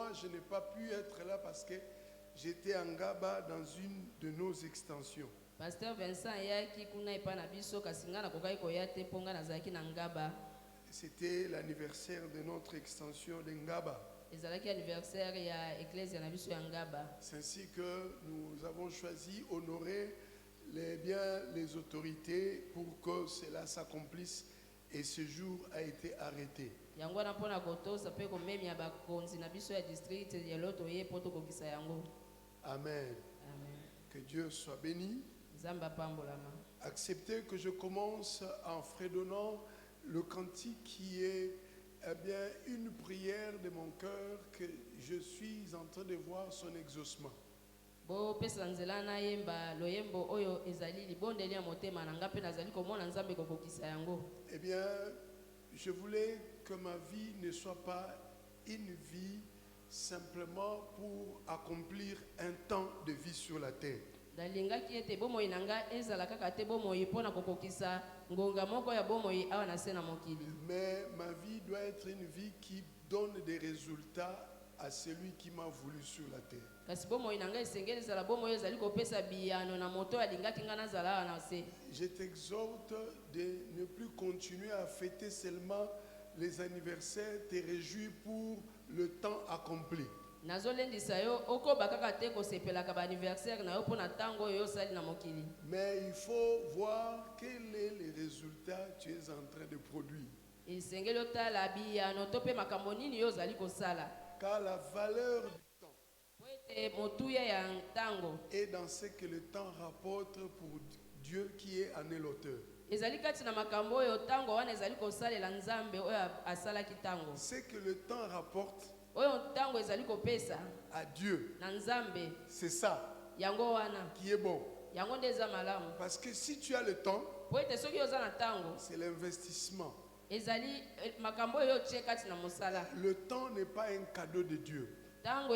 moi, je n'ai pas pu être là parce que j'étais en Ngaba dans une de nos extensions. Pasteur Vincent yaki kuna epa na biso kasinga na kokai koyate ponga na zaki na Ngaba. C'était l'anniversaire de notre extension de Ngaba. Ezalaki anniversaire ya Ecclesia na biso ya Ngaba. C'est ainsi que nous avons choisi honorer les autorités pour que cela s'accomplisse et ce jour a été arrêté. Yango na pona kotosa pe ko memi ya bakonzi na biso ya district ya loto ye poto kokisa yango. Amen. Amen. Que Dieu soit béni. Zamba pambolama. Acceptez que je commence en fredonnant le cantique qui est bien une prière de mon cœur que je suis en train de voir son exaucement. Bo pesa nzela na yemba loyembo oyo ezali libondeli ya motema na nga pe nazali komona nzambe kokokisa yango. Eh bien, je voulais que ma vie ne soit pas une vie simplement pour accomplir un temps de vie sur la terre. Dalingaki ete bomoi nanga ezala kaka te bomoi pona kokokisa ngonga moko ya bomoi awa na se na mokili. Mais ma vie doit être une vie qui donne des résultats à celui qui m'a voulu sur la terre. Kasi bomoi nanga esengeli ezala bomoi ezali kopesa biyano na moto alingaki nga nazala na se. Je t'exhorte de ne plus continuer à fêter seulement les anniversaires, te réjouir pour le temps accompli. Nazolendisa yo okoba kaka te kosepelaka ba anniversaire na yo pona tango yo sali na mokili. Mais il faut voir quel est le résultat que tu es en train de produire. Esengeli otala biyano to pe makambo nini yo zali kosala. Car la valeur du temps est dans ce que le temps rapporte pour Dieu qui est en est l'auteur. Ce que le temps rapporte à Dieu, c'est ça qui est bon. Parce que si tu as le temps, c'est l'investissement. Le temps n'est pas un cadeau de Dieu. La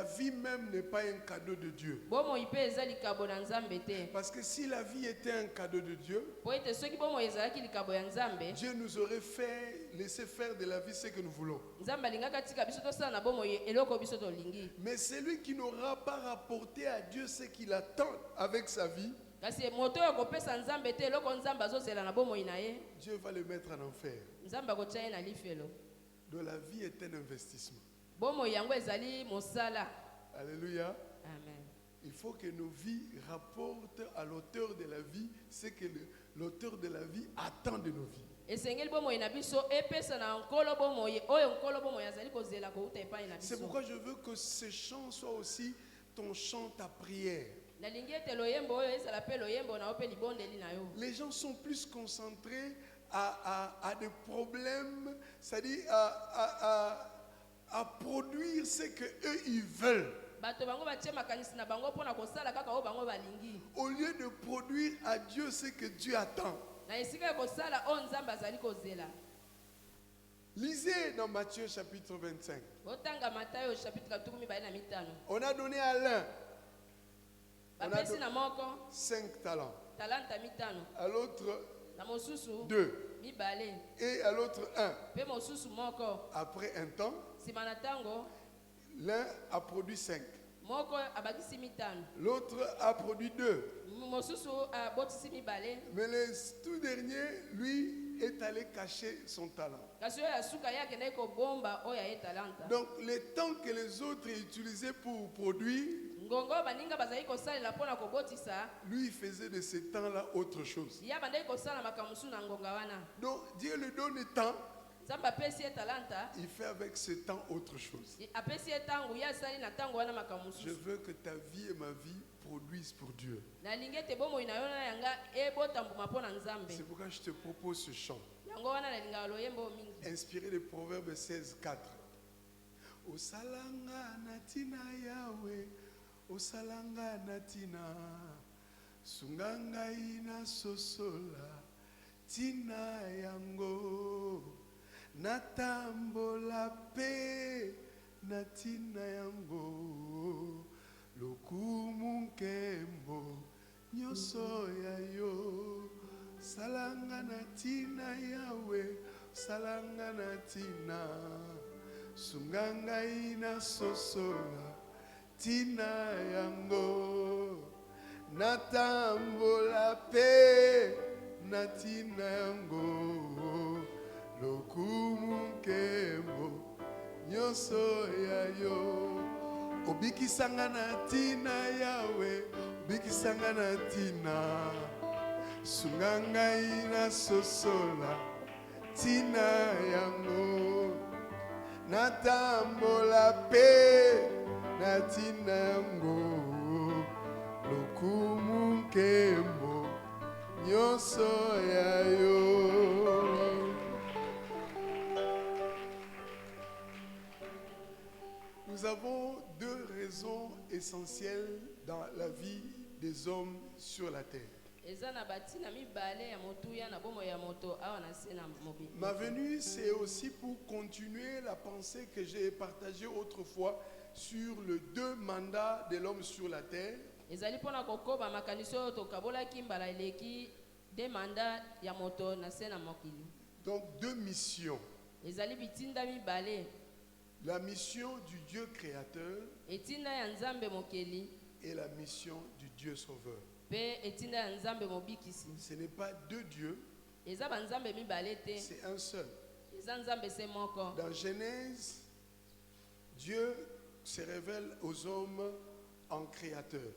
vie même n'est pas un cadeau de Dieu. Parce que si la vie était un cadeau de Dieu, Dieu nous aurait laissé faire de la vie ce que nous voulons. Mais celui qui n'aura pas rapporté à Dieu ce qu'il attend avec sa vie, Dieu va le mettre en enfer. Donc la vie est un investissement. Alléluia. Amen. Il faut que nos vies rapportent à l'auteur de la vie ce que l'auteur de la vie attend de nos vies. C'est pourquoi je veux que ce chant soit aussi ton chant, ta prière. Les gens sont plus concentrés à des problèmes, c'est-à-dire à produire ce qu'eux ils veulent. Au lieu de produire à Dieu ce que Dieu attend. Lisez dans Matthieu chapitre 25. On a donné à l'un 5 talents. À l'autre 2. Et à l'autre 1. Après un temps, l'un a produit 5. L'autre a produit 2. Mais le tout dernier, lui, est allé cacher son talent. Donc, le temps que les autres utilisés pour produire, lui, il faisait de ce temps-là autre chose. Donc, Dieu lui donne le temps. Il fait avec ce temps autre chose. Je veux que ta vie et ma vie produisent pour Dieu. C'est pourquoi je te propose ce chant. Inspiré de Proverbe 16, 4. Osalanga natina Yahweh, osalanga natina, sunganga ina sosola, tina yango, natambola pe, natina yango, lokumu nkembo, nyoso yayo, salanga natina Yahweh, salanga natina, Sungangai na sosola tina yango natambola pe na tina yango lokumu nkembo nyonso yayo obikisanga na tina yawe obikisanga na tina sungangai na sosola tina yango natambola pe na tina yango lokumu nkembo nyonso yayo. Nous avons deux raisons essentielles dans la vie des hommes sur la terre. Ma venue, c'est aussi pour continuer la pensée que j'ai partagée autrefois sur les deux mandats de l'homme sur la terre. Donc deux missions. La mission du Dieu créateur et la mission du Dieu sauveur. Ce n'est pas deux dieux, c'est un seul. Dans Genèse, Dieu se révèle aux hommes en créateur.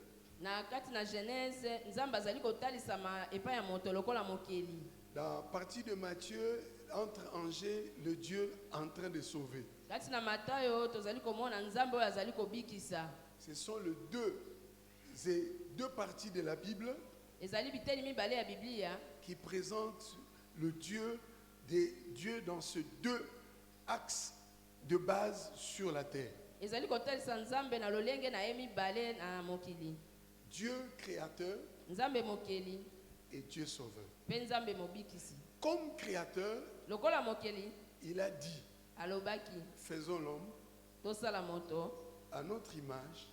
Dans partie de Matthieu, entre Angers, le Dieu en train de sauver. Ce sont les deux parties de la Bible qui présentent le Dieu des dieux dans ces deux axes de base sur la terre. Dieu créateur et Dieu sauveur. Comme créateur, il a dit, faisons l'homme à notre image,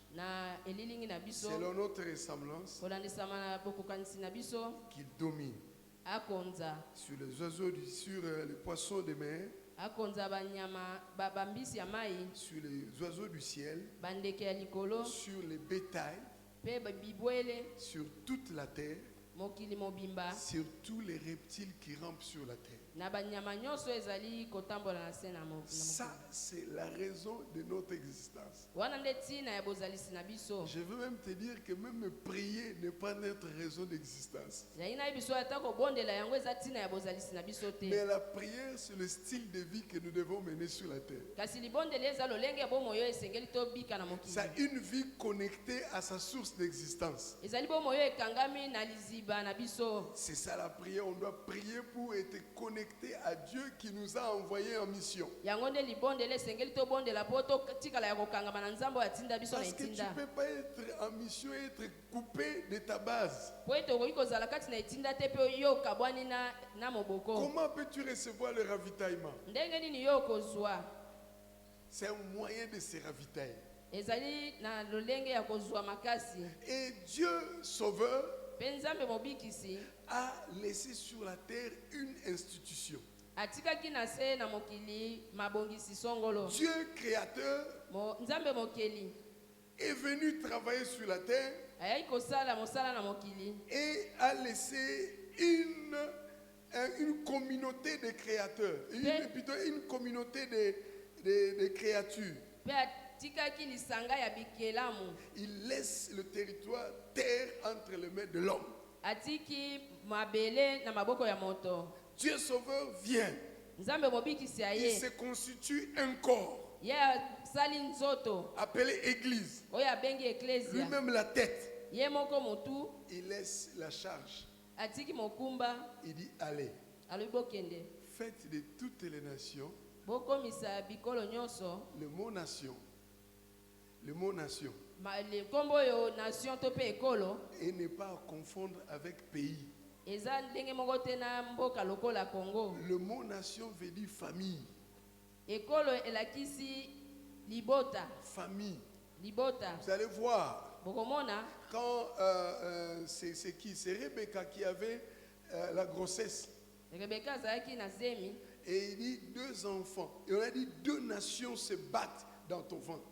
selon notre ressemblance, qu'il domine sur les oiseaux, sur les poissons de mer, sur les oiseaux du ciel, sur les bétails, sur toute la terre, sur tous les reptiles qui rampent sur la terre. Ça, c'est la raison de notre existence. Je veux même te dire que même prier n'est pas notre raison d'existence. Mais la prière, c'est le style de vie que nous devons mener sur la terre. C'est une vie connectée à sa source d'existence. C'est ça la prière, on doit prier pour être connecté à Dieu qui nous a envoyés en mission. Parce que tu ne peux pas être en mission et être coupé de ta base. Comment peux-tu recevoir le ravitaillement? C'est un moyen de se ravitailler. Et Dieu sauveur a laissé sur la terre une institution. Dieu créateur est venu travailler sur la terre et a laissé une communauté de créateurs, une communauté de créatures. Il laisse le territoire terre entre les mains de l'homme. Dieu sauveur vient. Il se constitue un corps appelé Église. Lui-même la tête. Il laisse la charge. Il dit allez, faites de toutes les nations le mot nation. Le mot nation. Et ne pas confondre avec pays. Le mot nation veut dire famille. Famille. Vous allez voir. Quand c'est qui? C'est Rebecca qui avait la grossesse. Et il dit 2 enfants. Et on a dit 2 nations se battent dans ton ventre.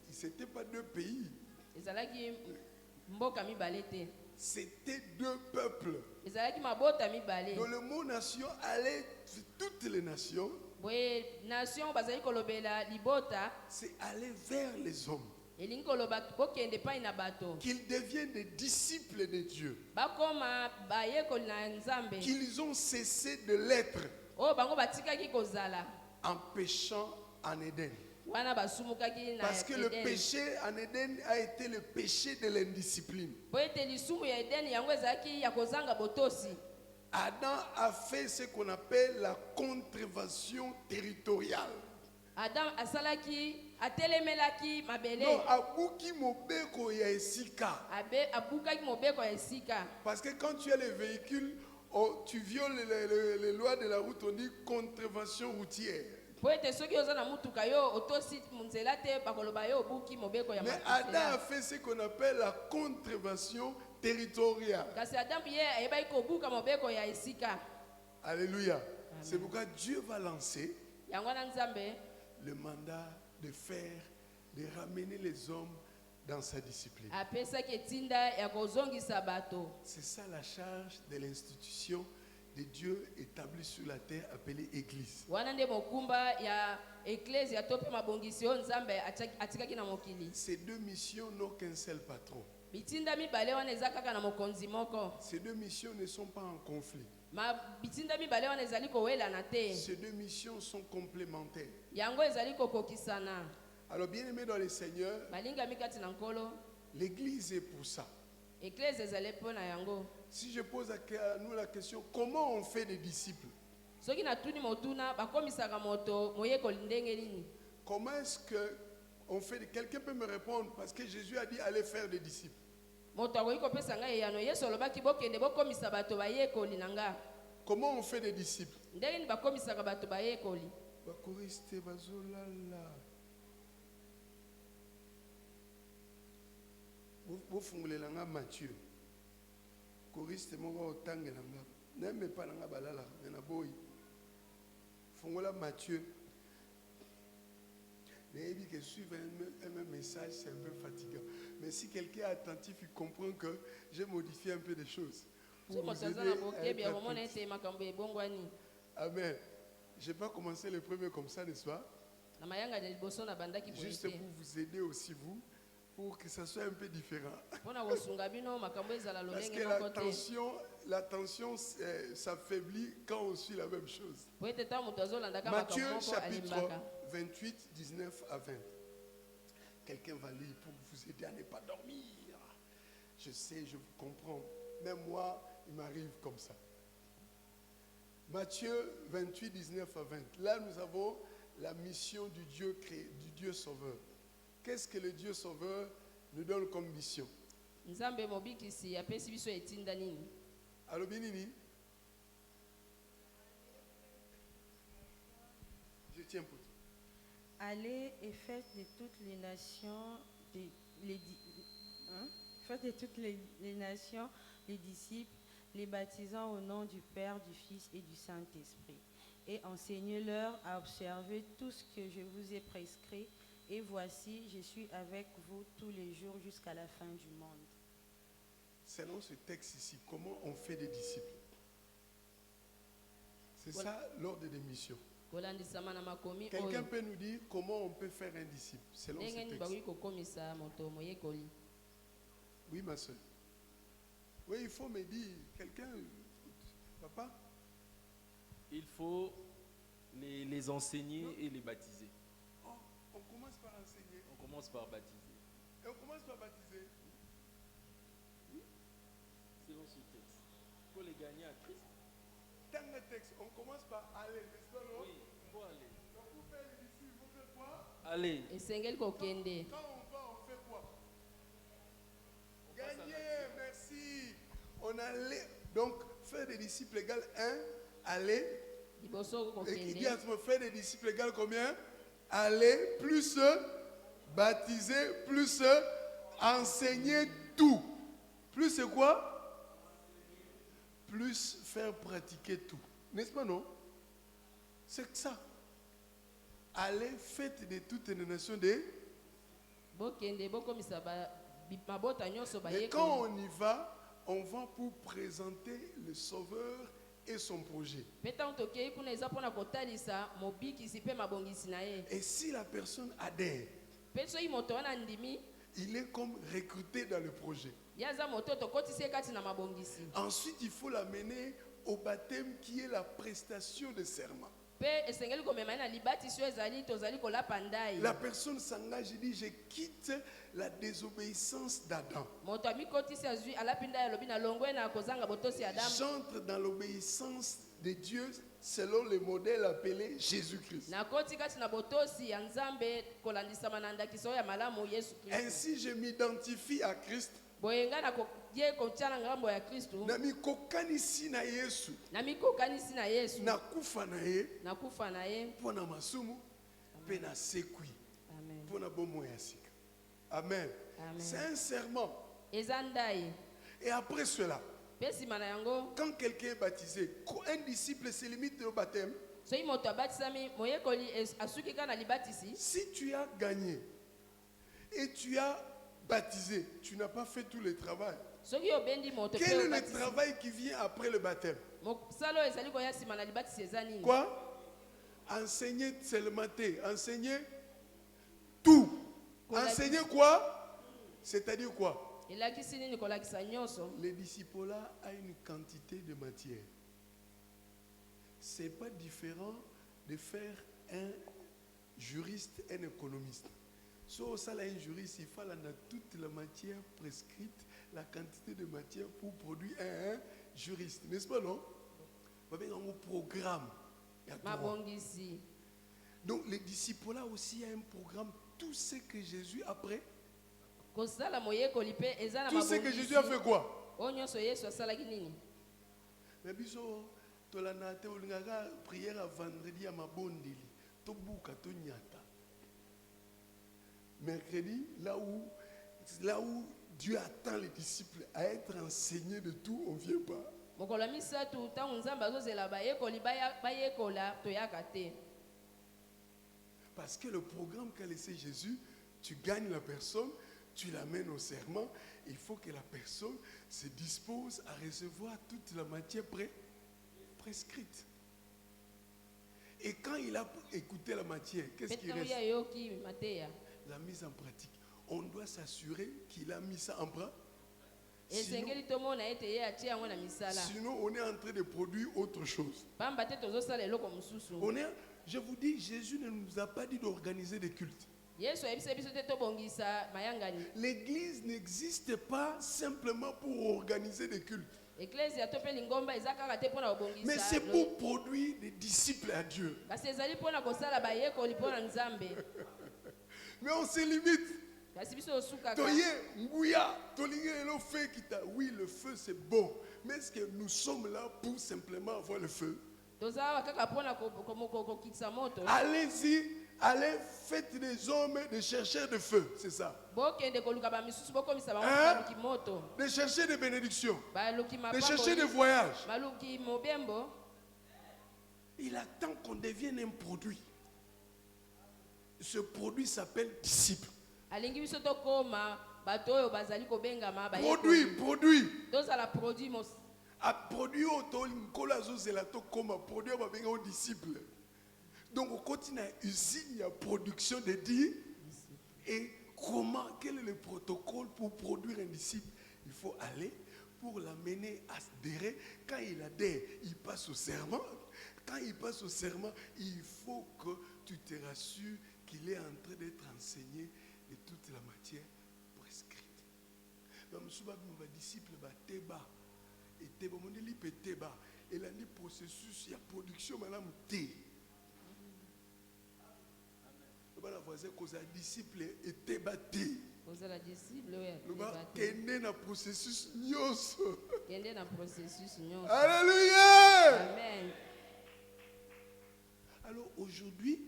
C'était pas 2 pays. C'était 2 peuples. Donc le mot nation allait sur toutes les nations. C'est aller vers les hommes. Qu'ils deviennent des disciples de Dieu. Qu'ils ont cessé de l'être en péchant en Éden. Parce que le péché en Éden a été le péché de l'indiscipline. Adam a fait ce qu'on appelle la contrevention territoriale. Adam asalaki atelemelaki mabele. Non, abuki mobeko ya esika. Abukaki mobeko ya esika. Parce que quand tu as le véhicule, tu violes les lois de la route, on dit contrevention routière. Mais Adam a fait ce qu'on appelle la contrevention territoriale. Alléluia. C'est pourquoi Dieu va lancer le mandat de faire, de ramener les hommes dans sa discipline. C'est ça la charge de l'institution de Dieu établie sur la terre appelée Église. Ces 2 missions n'ont qu'un seul patron. Ces 2 missions ne sont pas en conflit. Ces 2 missions sont complémentaires. Alors bien aimé dans le Seigneur, l'Église est pour ça. Si je pose à nous la question, comment on fait des disciples? Comment est-ce qu'on fait? Quelqu'un peut me répondre, parce que Jésus a dit allez faire des disciples. Comment on fait des disciples? Vous fungulez Matthieu. Choriste moko otangelanga. N'aime pas langa balala, na boy. Fungula Matthieu. Mais que suivre un même message, c'est un peu fatigant. Mais si quelqu'un est attentif, il comprend que j'ai modifié un peu des choses. Pour vous aider Amen. Je n'ai pas commencé le premier comme ça, n'est-ce pas? Juste pour vous aider aussi, vous, pour que ça soit un peu différent. Parce que la tension s'affaiblit quand on suit la même chose. Matthieu chapitre 28, 19 à 20. Quelqu'un va lire pour vous aider à ne pas dormir. Je sais, je vous comprends. Même moi, il m'arrive comme ça. Matthieu 28, 19 à 20. Là, nous avons la mission du Dieu créé, du Dieu sauveur. Qu'est-ce que le Dieu sauveur nous donne comme mission? Allô, Binini? Je tiens pour toi. Allez et faites de toutes les nations, faites de toutes les nations les disciples, les baptisant au nom du Père, du Fils et du Saint-Esprit. Et enseignez-leur à observer tout ce que je vous ai prescrit. Et voici, je suis avec vous tous les jours jusqu'à la fin du monde. Selon ce texte ici, comment on fait des disciples? C'est ça l'ordre des missions. Quelqu'un peut nous dire comment on peut faire un disciple selon ce texte? Oui, ma soeur. Oui, il faut me dire, quelqu'un, papa? Il faut les enseigner et les baptiser. Oh, on commence par enseigner. On commence par baptiser. Et on commence par baptiser. Oui. Selon ce texte. Il faut les gagner à Christ. Dans le texte, on commence par aller, n'est-ce pas, non? Oui, il faut aller. Donc pour faire les disciples, il faut faire quoi? Aller. Quand on va, on fait quoi? Gagner, merci. On allait. Donc, faire des disciples égale 1, aller. Et qui dit à ce moment, faire des disciples égale combien? Aller, plus baptiser, plus enseigner tout. Plus c'est quoi? plus faire pratiquer tout. N'est-ce pas, non? C'est que ça. Allez, faites de toutes les nations des... Et quand on y va, on va pour présenter le Sauveur et son projet. Et si la personne adhère, il est comme recruté dans le projet. Ensuite, il faut l'amener au baptême qui est la prestation de serment. La personne s'engage et dit, je quitte la désobéissance d'Adam. J'entre dans l'obéissance de Dieu selon le modèle appelé Jésus-Christ. Ainsi, je m'identifie à Christ. Nami kokanisi na Yesu. Nakufa na ye. Pona masumu. Pena sekui. Pona bomo yasika. Amen. C'est un serment. Et après cela, quand quelqu'un est baptisé, un disciple se limite au baptême. Si tu as gagné et tu as baptisé, tu n'as pas fait tout le travail. Quel est le travail qui vient après le baptême? Quoi? Enseigner seulement, enseigner tout. Enseigner quoi? C'est-à-dire quoi? Le disciple-là a une quantité de matière. Ce n'est pas différent de faire un juriste, un économiste. Si on a un juriste, il faut toute la matière prescrite, la quantité de matière pour produire un juriste. N'est-ce pas, non? On va un programme. Donc, les disciples là aussi a un programme. Tout ce que Jésus a fait. Tout ce que Jésus a fait quoi? Mais biso, tolanate olingaka prière à vendredi à mabondeli. Tobuka to nyata. Mercredi, là où Dieu attend les disciples à être enseignés de tout, on ne vient pas. Parce que le programme qu'a laissé Jésus, tu gagnes la personne, tu l'amènes au serment, il faut que la personne se dispose à recevoir toute la matière prescrite. Et quand il a écouté la matière, qu'est-ce qui reste? La mise en pratique. On doit s'assurer qu'il a mis ça en pratique. Sinon, on est en train de produire autre chose. Je vous dis, Jésus ne nous a pas dit d'organiser des cultes. L'église n'existe pas simplement pour organiser des cultes. Mais c'est pour produire des disciples à Dieu. Mais on se limite. Oui, le feu c'est bon. Mais est-ce que nous sommes là pour simplement avoir le feu? Allez-y, allez, faites des hommes, des chercheurs de feu, c'est ça. De chercher des bénédictions, de chercher des voyages. Il attend qu'on devienne un produit. Ce produit s'appelle disciple. Produit. A produit au disciple. Donc on continue à usine à production de dits. Et quel est le protocole pour produire un disciple? Il faut aller pour l'amener à adhérer. Quand il adhère, il passe au serment. Quand il passe au serment, il faut que tu te rassures qu'il est en train d'être enseigné de toute la matière prescrite. Et là, le processus, il y a production, madame T. Le voisin cause un disciple était battu. Le na processus nyos. Alléluia. Amen. Alors aujourd'hui,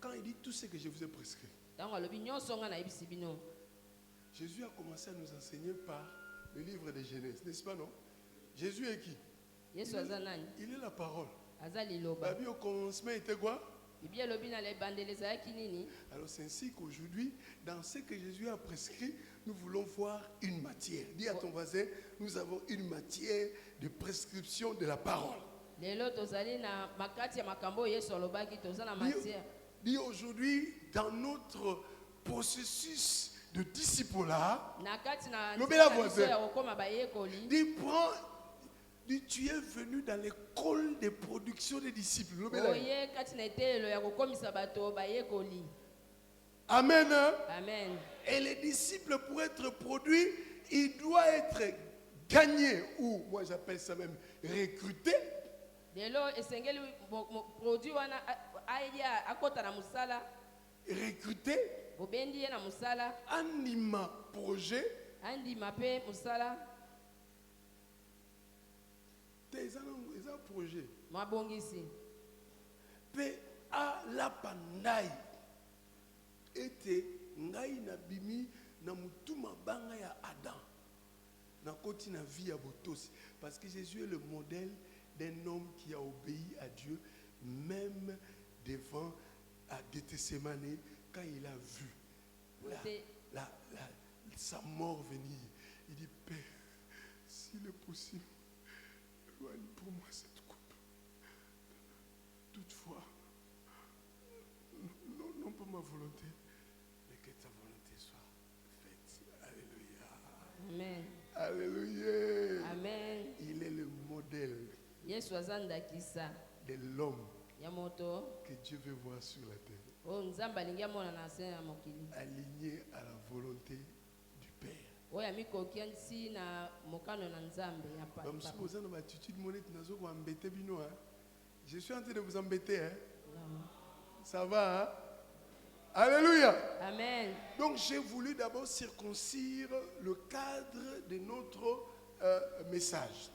quand il dit tout ce que je vous ai prescrit, Jésus a commencé à nous enseigner par le livre de Genèse, n'est-ce pas, non? Jésus est qui? Il est la parole. Au commencement était quoi? Alors c'est ainsi qu'aujourd'hui, dans ce que Jésus a prescrit, nous voulons voir une matière. Dis à ton voisin, nous avons une matière de prescription de la parole. Dis aujourd'hui, dans notre processus de discipulat, dis, tu es venu dans l'école de production des disciples. Amen. Amen. Et les disciples, pour être produits, ils doivent être gagnés, ou moi j'appelle ça même recrutés. Recrutés. Anima projet. Ils ont un projet. Pe a la pandai. Ete ngai na bimi na mutuma banga ya Adam. Na koti na vie ya botosi. Parce que Jésus est le modèle d'un homme qui a obéi à Dieu, même devant à Gethsemane, quand il a vu sa mort venir. Il dit, Père, s'il est possible, éloigne pour moi cette coupe. Toutefois, non pas ma volonté, mais que ta volonté soit faite. Alléluia. Amen. Alléluia. Amen. Il est le modèle de l'homme que Dieu veut voir sur la terre. Aligné à la volonté du Père. Je suis en train de vous embêter. Hein? Ça va? Hein? Alléluia. Amen. Donc j'ai voulu d'abord circoncire le cadre de notre message.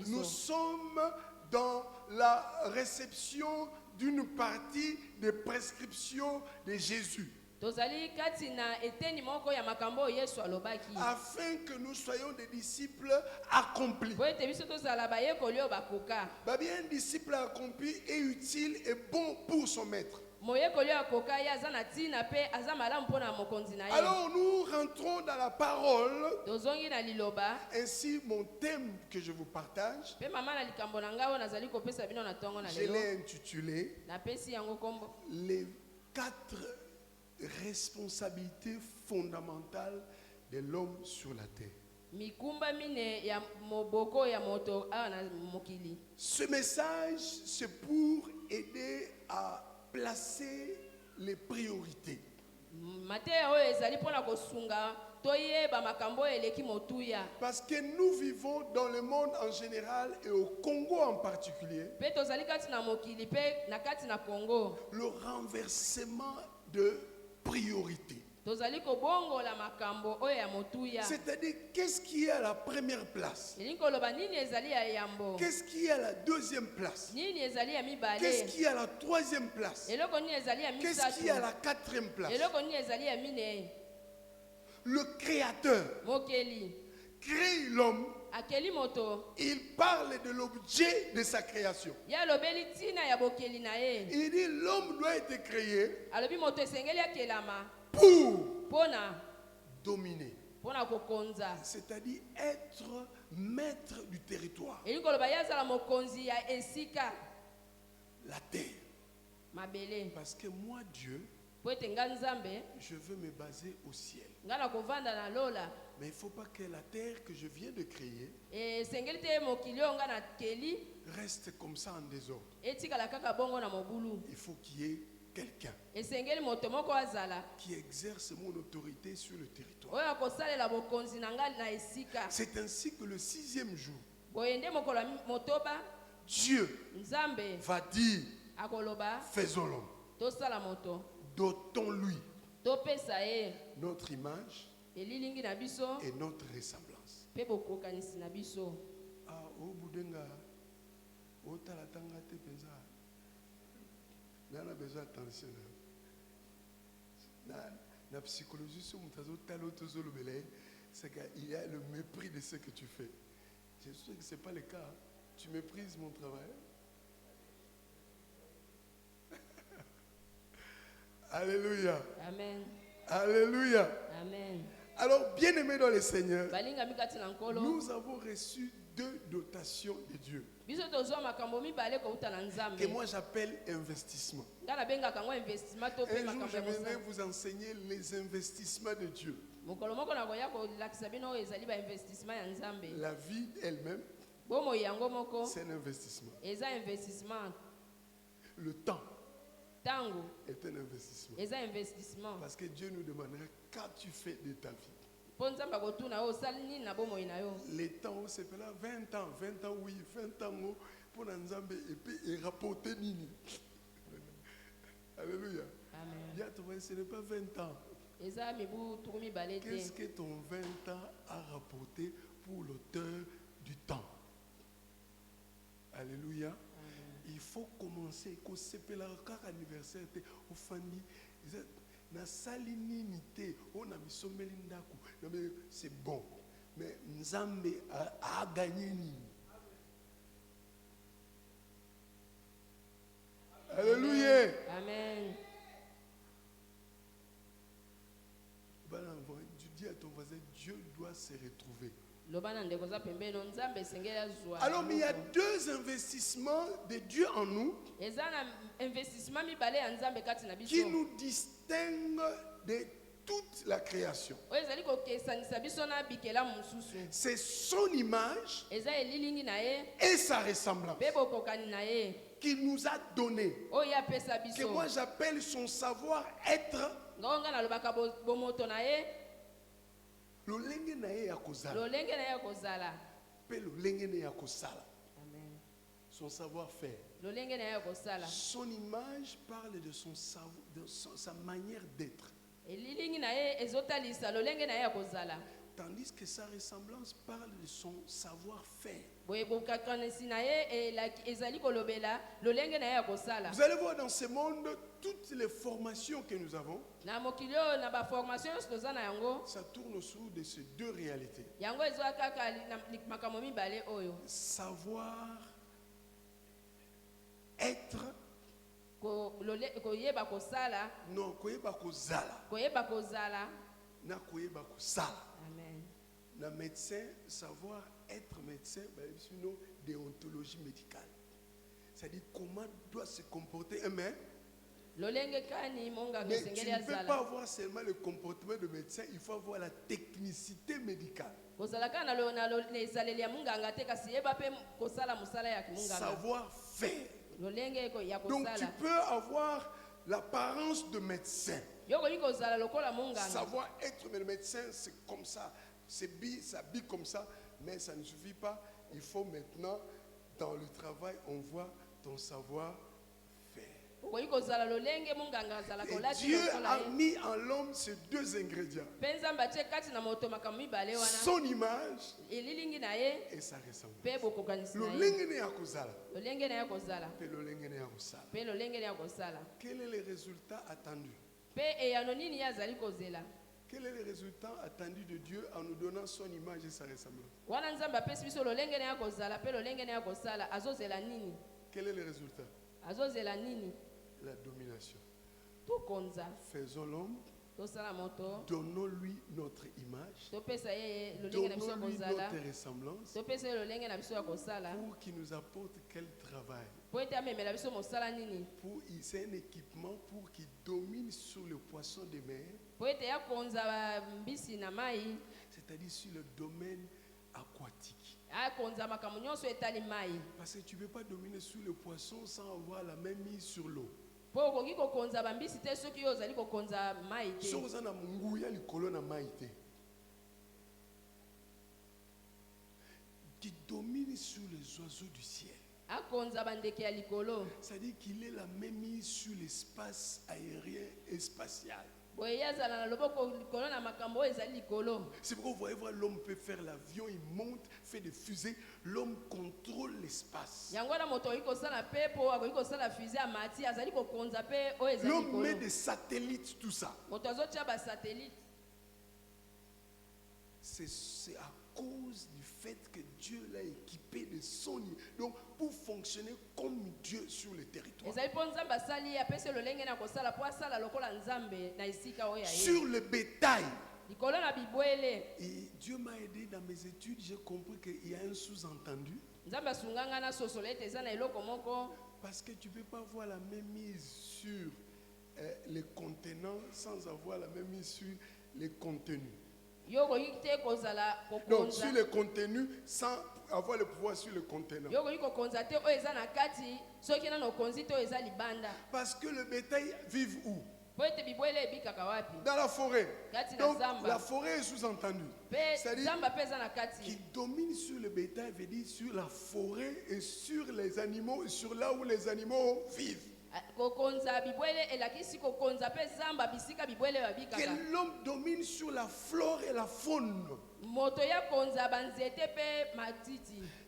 Nous sommes dans la réception d'une partie des prescriptions de Jésus. Afin que nous soyons des disciples accomplis. Un disciple accompli est utile et bon pour son maître. Alors nous rentrons dans la parole. Ainsi mon thème que je vous partage, je l'ai intitulé les 4 responsabilités fondamentales de l'homme sur la terre. Ce message, c'est pour aider à placer les priorités. Parce que nous vivons dans le monde en général et au Congo en particulier, le renversement de priorités. C'est-à-dire, qu'est-ce qui est à la première place? Qu'est-ce qui est à la deuxième place? Qu'est-ce qui est à la troisième place? Qu'est-ce qui est à la quatrième place? Le Créateur crée l'homme. Il parle de l'objet de sa création. Il dit l'homme doit être créé pour dominer. C'est-à-dire être maître du territoire. La terre. Parce que moi, Dieu, je veux me baser au ciel. Mais il ne faut pas que la terre que je viens de créer reste comme ça en désordre. Il faut qu'il y ait quelqu'un qui exerce mon autorité sur le territoire. C'est ainsi que le 6e jour, Dieu va dire, faisons l'homme. Dotons-lui notre image et notre ressemblance. Ah, oh Boudenga, oh Talatanga te penza. N'a besoin d'attention. Na psychologie sur mon tazo talo tozo le belé. c'est qu'il y a le mépris de ce que tu fais. Je suis sûr que ce n'est pas le cas. Tu méprises mon travail. Alléluia. Amen. Alléluia. Amen. Alors, bien-aimés dans le Seigneur, nous avons reçu 2 dotations de Dieu que moi j'appelle investissement. Un jour, je vais vous enseigner les investissements de Dieu. La vie elle-même, c'est un investissement. Le temps est un investissement. Parce que Dieu nous demandera qu'as-tu fait de ta vie. Les temps, c'est là 20 ans, oui, 20 ans pour Nzambe et puis rapporter Nini. Alléluia. Amen. Ce n'est pas 20 ans. Qu'est-ce que ton 20 ans a rapporté pour l'auteur du temps? Alléluia. Amen. Il faut commencer. Quand c'est le anniversaire, au famille. C'est bon. Mais Nzambe a gagné. Alléluia. Amen. Tu dis à ton voisin, Dieu doit se retrouver. Alors, mais il y a 2 investissements de Dieu en nous qui nous distinguent de toute la création. C'est son image et sa ressemblance qu'il nous a donné, que moi j'appelle son savoir-être. Lolenge na ye ya kozala. Son savoir-faire. Son image parle de son savoir, de sa manière d'être. Tandis que sa ressemblance parle de son savoir-faire. Vous allez voir dans ce monde toutes les formations que nous avons. Ça tourne autour de ces 2 réalités. Savoir être. Non, koyeba kozala. Na koyeba kosala. Amen. Na médecin, savoir être médecin, sinon déontologie médicale. C'est-à-dire comment doit se comporter un médecin. Mais tu ne peux pas avoir seulement le comportement de médecin, il faut avoir la technicité médicale. Savoir faire. Donc tu peux avoir l'apparence de médecin. Savoir être médecin, c'est comme ça, ça s'habille comme ça, mais ça ne suffit pas. Il faut maintenant, dans le travail, on voit ton savoir-faire. Et Dieu a mis en l'homme ces 2 ingrédients. Son image et sa ressemblance. Quel est le résultat attendu? Quel est le résultat attendu de Dieu en nous donnant son image et sa ressemblance? Quel est le résultat? La domination. Faisons l'homme, donnons-lui notre image, donnons-lui notre ressemblance pour qu'il nous apporte quel travail. C'est un équipement pour qu'il domine sur le poisson de mer, c'est-à-dire sur le domaine aquatique. Parce que tu ne peux pas dominer sur le poisson sans avoir la même mise sur l'eau. Qui domine sur les oiseaux du ciel. C'est-à-dire qu'il est la même mise sur l'espace aérien et spatial. C'est pourquoi vous voyez, l'homme peut faire l'avion, il monte, fait des fusées, l'homme contrôle l'espace. L'homme met des satellites, tout ça. c'est à cause du fait que Dieu l'a équipé de son... Donc, pour fonctionner comme Dieu sur le territoire. Sur le bétail. Et Dieu m'a aidé dans mes études, j'ai compris qu'il y a un sous-entendu. Parce que tu ne peux pas avoir la même mise sur les contenants sans avoir la même mise sur les contenus. Donc sur le contenu sans avoir le pouvoir sur le contenant. Parce que le bétail vit où? Dans la forêt. Donc la forêt est sous-entendue. C'est-à-dire qui domine sur le bétail veut dire sur la forêt et sur les animaux et sur là où les animaux vivent. Que l'homme domine sur la flore et la faune.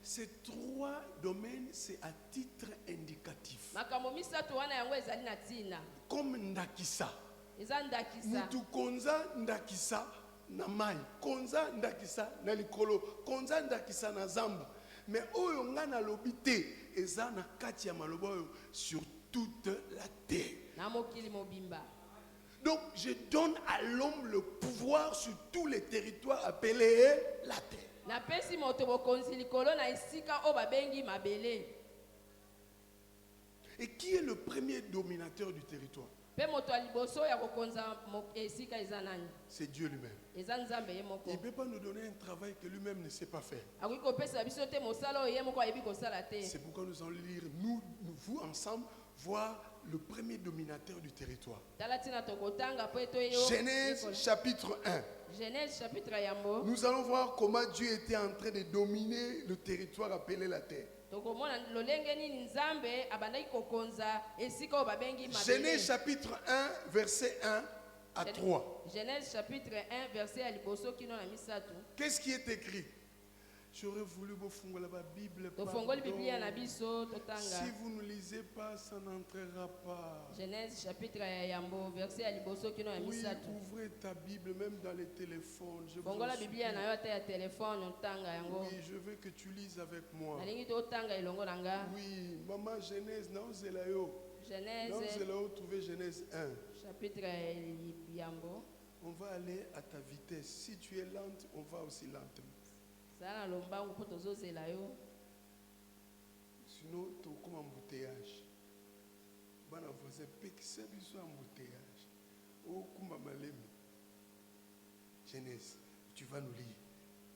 Ces trois domaines, c'est à titre indicatif. Comme Ndakisa. Mutu konza Ndakisa na mai. Konza Ndakisa na likolo. Konza Ndakisa na zamba. Mais oyo nga na lobite eza na kati ya maloba sur toute la terre. Donc je donne à l'homme le pouvoir sur tous les territoires appelés la terre. Et qui est le premier dominateur du territoire? C'est Dieu lui-même. Il ne peut pas nous donner un travail que lui-même ne sait pas faire. C'est pourquoi nous allons lire, vous ensemble, voir le premier dominateur du territoire. Genèse chapitre 1. Nous allons voir comment Dieu était en train de dominer le territoire appelé la terre. Genèse chapitre 1, verset 1 à 3. Genèse chapitre 1, verset 1. Qu'est-ce qui est écrit? J'aurais voulu vous faire la Bible. Si vous ne lisez pas, ça n'entrera pas. Genèse chapitre 1, verset 1. Oui, ouvrez ta Bible même dans les téléphones. Je oui, je veux que tu lises avec moi. Oui, maman Genèse, non, c'est là. Genèse, trouver Genèse 1. Chapitre on va aller à ta vitesse. Si tu es lente, on va aussi lentement. Sinon, tu as comme embouteillage. Embouteillage. Genèse, tu vas nous lire.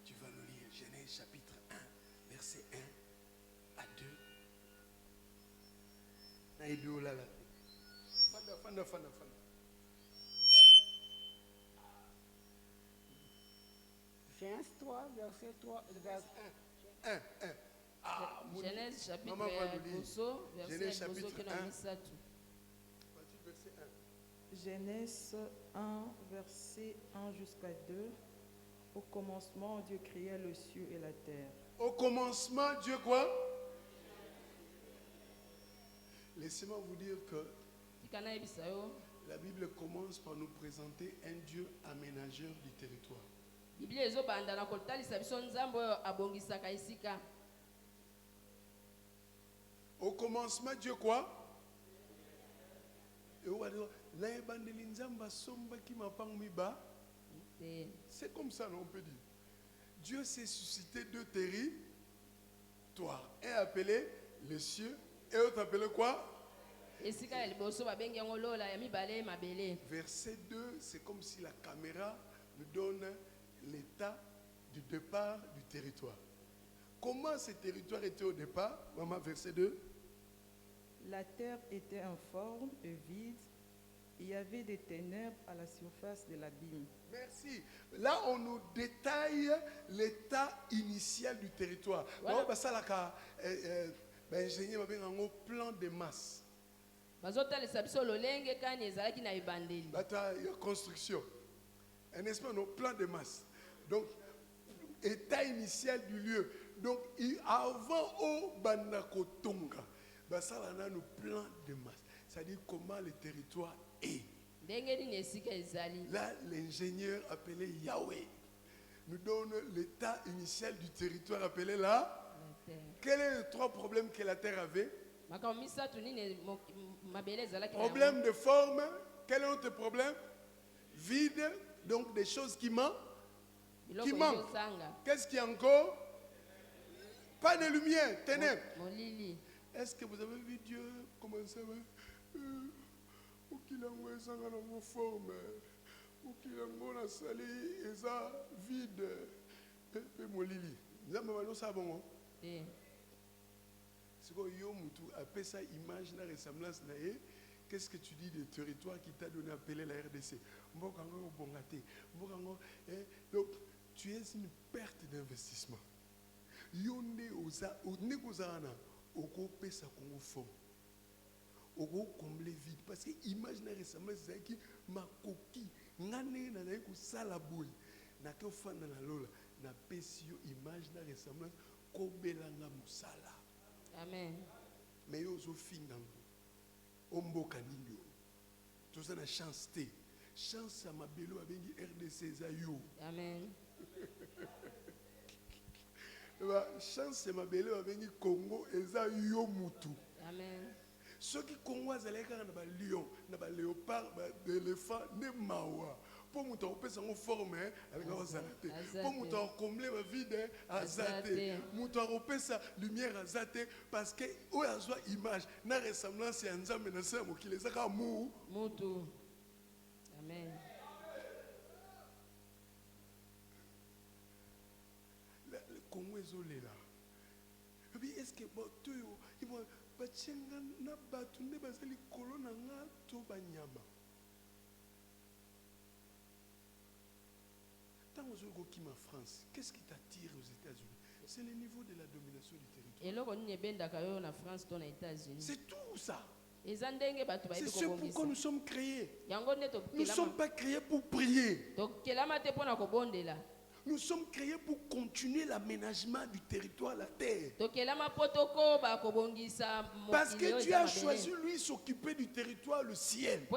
Tu vas nous lire Genèse chapitre 1, verset 1 à 2. Genèse 3, verset 3, verset 1. Genèse chapitre 1, verset 1. Genèse 1, verset 1 jusqu'à 2. Au commencement, Dieu créa le ciel et la terre. Au commencement, Dieu quoi? Laissez-moi vous dire que la Bible commence par nous présenter un Dieu aménageur du territoire. Au commencement, Dieu quoi? C'est comme ça, on peut dire. Dieu s'est suscité deux territoires. Un appelé les cieux et l'autre appelé quoi? Verset 2, c'est comme si la caméra nous donne l'état du départ du territoire. Comment ce territoire était au départ? Maman, verset 2. La terre était informe et vide. Il y avait des ténèbres à la surface de l'abîme. Merci. Là, on nous détaille l'état initial du territoire. Voilà. Donc, ça, là, ingénieur va bien en plan de masse. Il y a construction. N'est-ce pas, nos plans de masse. Donc, état initial du lieu. Donc, avant au Banakotonga, ça là, on a nos plans de masse. C'est-à-dire comment le territoire est. Là, l'ingénieur appelé Yahweh nous donne l'état initial du territoire appelé là. Quels sont les 3 problèmes que la terre avait? Problème de forme. Quel est notre problème? Vide, donc des choses qui manquent. Qu'est-ce qu'il y a encore? Pas de lumière, ténèbres. Est-ce que vous avez vu Dieu commencer à ou qu'il a une forme, ou qu'il a une salle et ça vide. C'est quoi après ça image la ressemblance na. Qu'est-ce que tu dis des territoires qui t'a donné appelé la RDC? Donc tu es une perte d'investissement. Yonde oza negozana oko pesa kongo forme. Oko combler vide parce que image na ressemblance c'est qui makoki ngane na na ko sala boy na ko fanda na lola na pesio image na ressemblance ko belanga musala. Amen. Mais yo zo fingango omboka ninyo. Toza na chance te. Chance à ma belo abengi RDC za yo. Amen. Chance ma belle avec Congo eza yo mutu. Amen. Ceux qui Congo azaleka na ba lion, na ba léopard, ba éléphant, ne mawa. Pour mutu opesa son forme avec azate. Pour mutu combler ma vide azate. Mutu opesa lumière azate parce que o azwa image na ressemblance ya nzambe na sa mokili ezaka mutu. Amen. Congo ezolela. Est-ce que tu bachenga na batu nde bazali kolona nga to banyama? Tant que ma France, qu'est-ce qui t'attire aux États-Unis? C'est le niveau de la domination du territoire. C'est tout ça. C'est ce pourquoi nous sommes créés. Nous ne sommes pas créés pour prier. Nous sommes créés pour continuer l'aménagement du territoire, la terre. Parce que Dieu a choisi, lui, s'occuper du territoire, le ciel.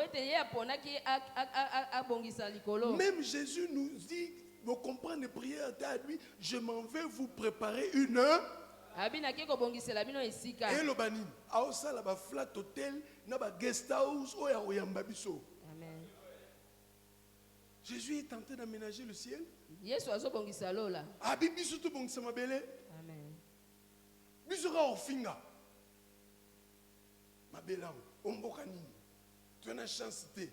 Même Jésus nous dit, vous comprenez, prière à lui, je m'en vais vous préparer une heure. Et le banin, aosa la ba flat hotel, na ba guest house, oya oyamba biso. Amen. Jésus est en train d'aménager le ciel. Amen. Bisura ofinga. Ma belle, omboka nini. Tu as une chance de.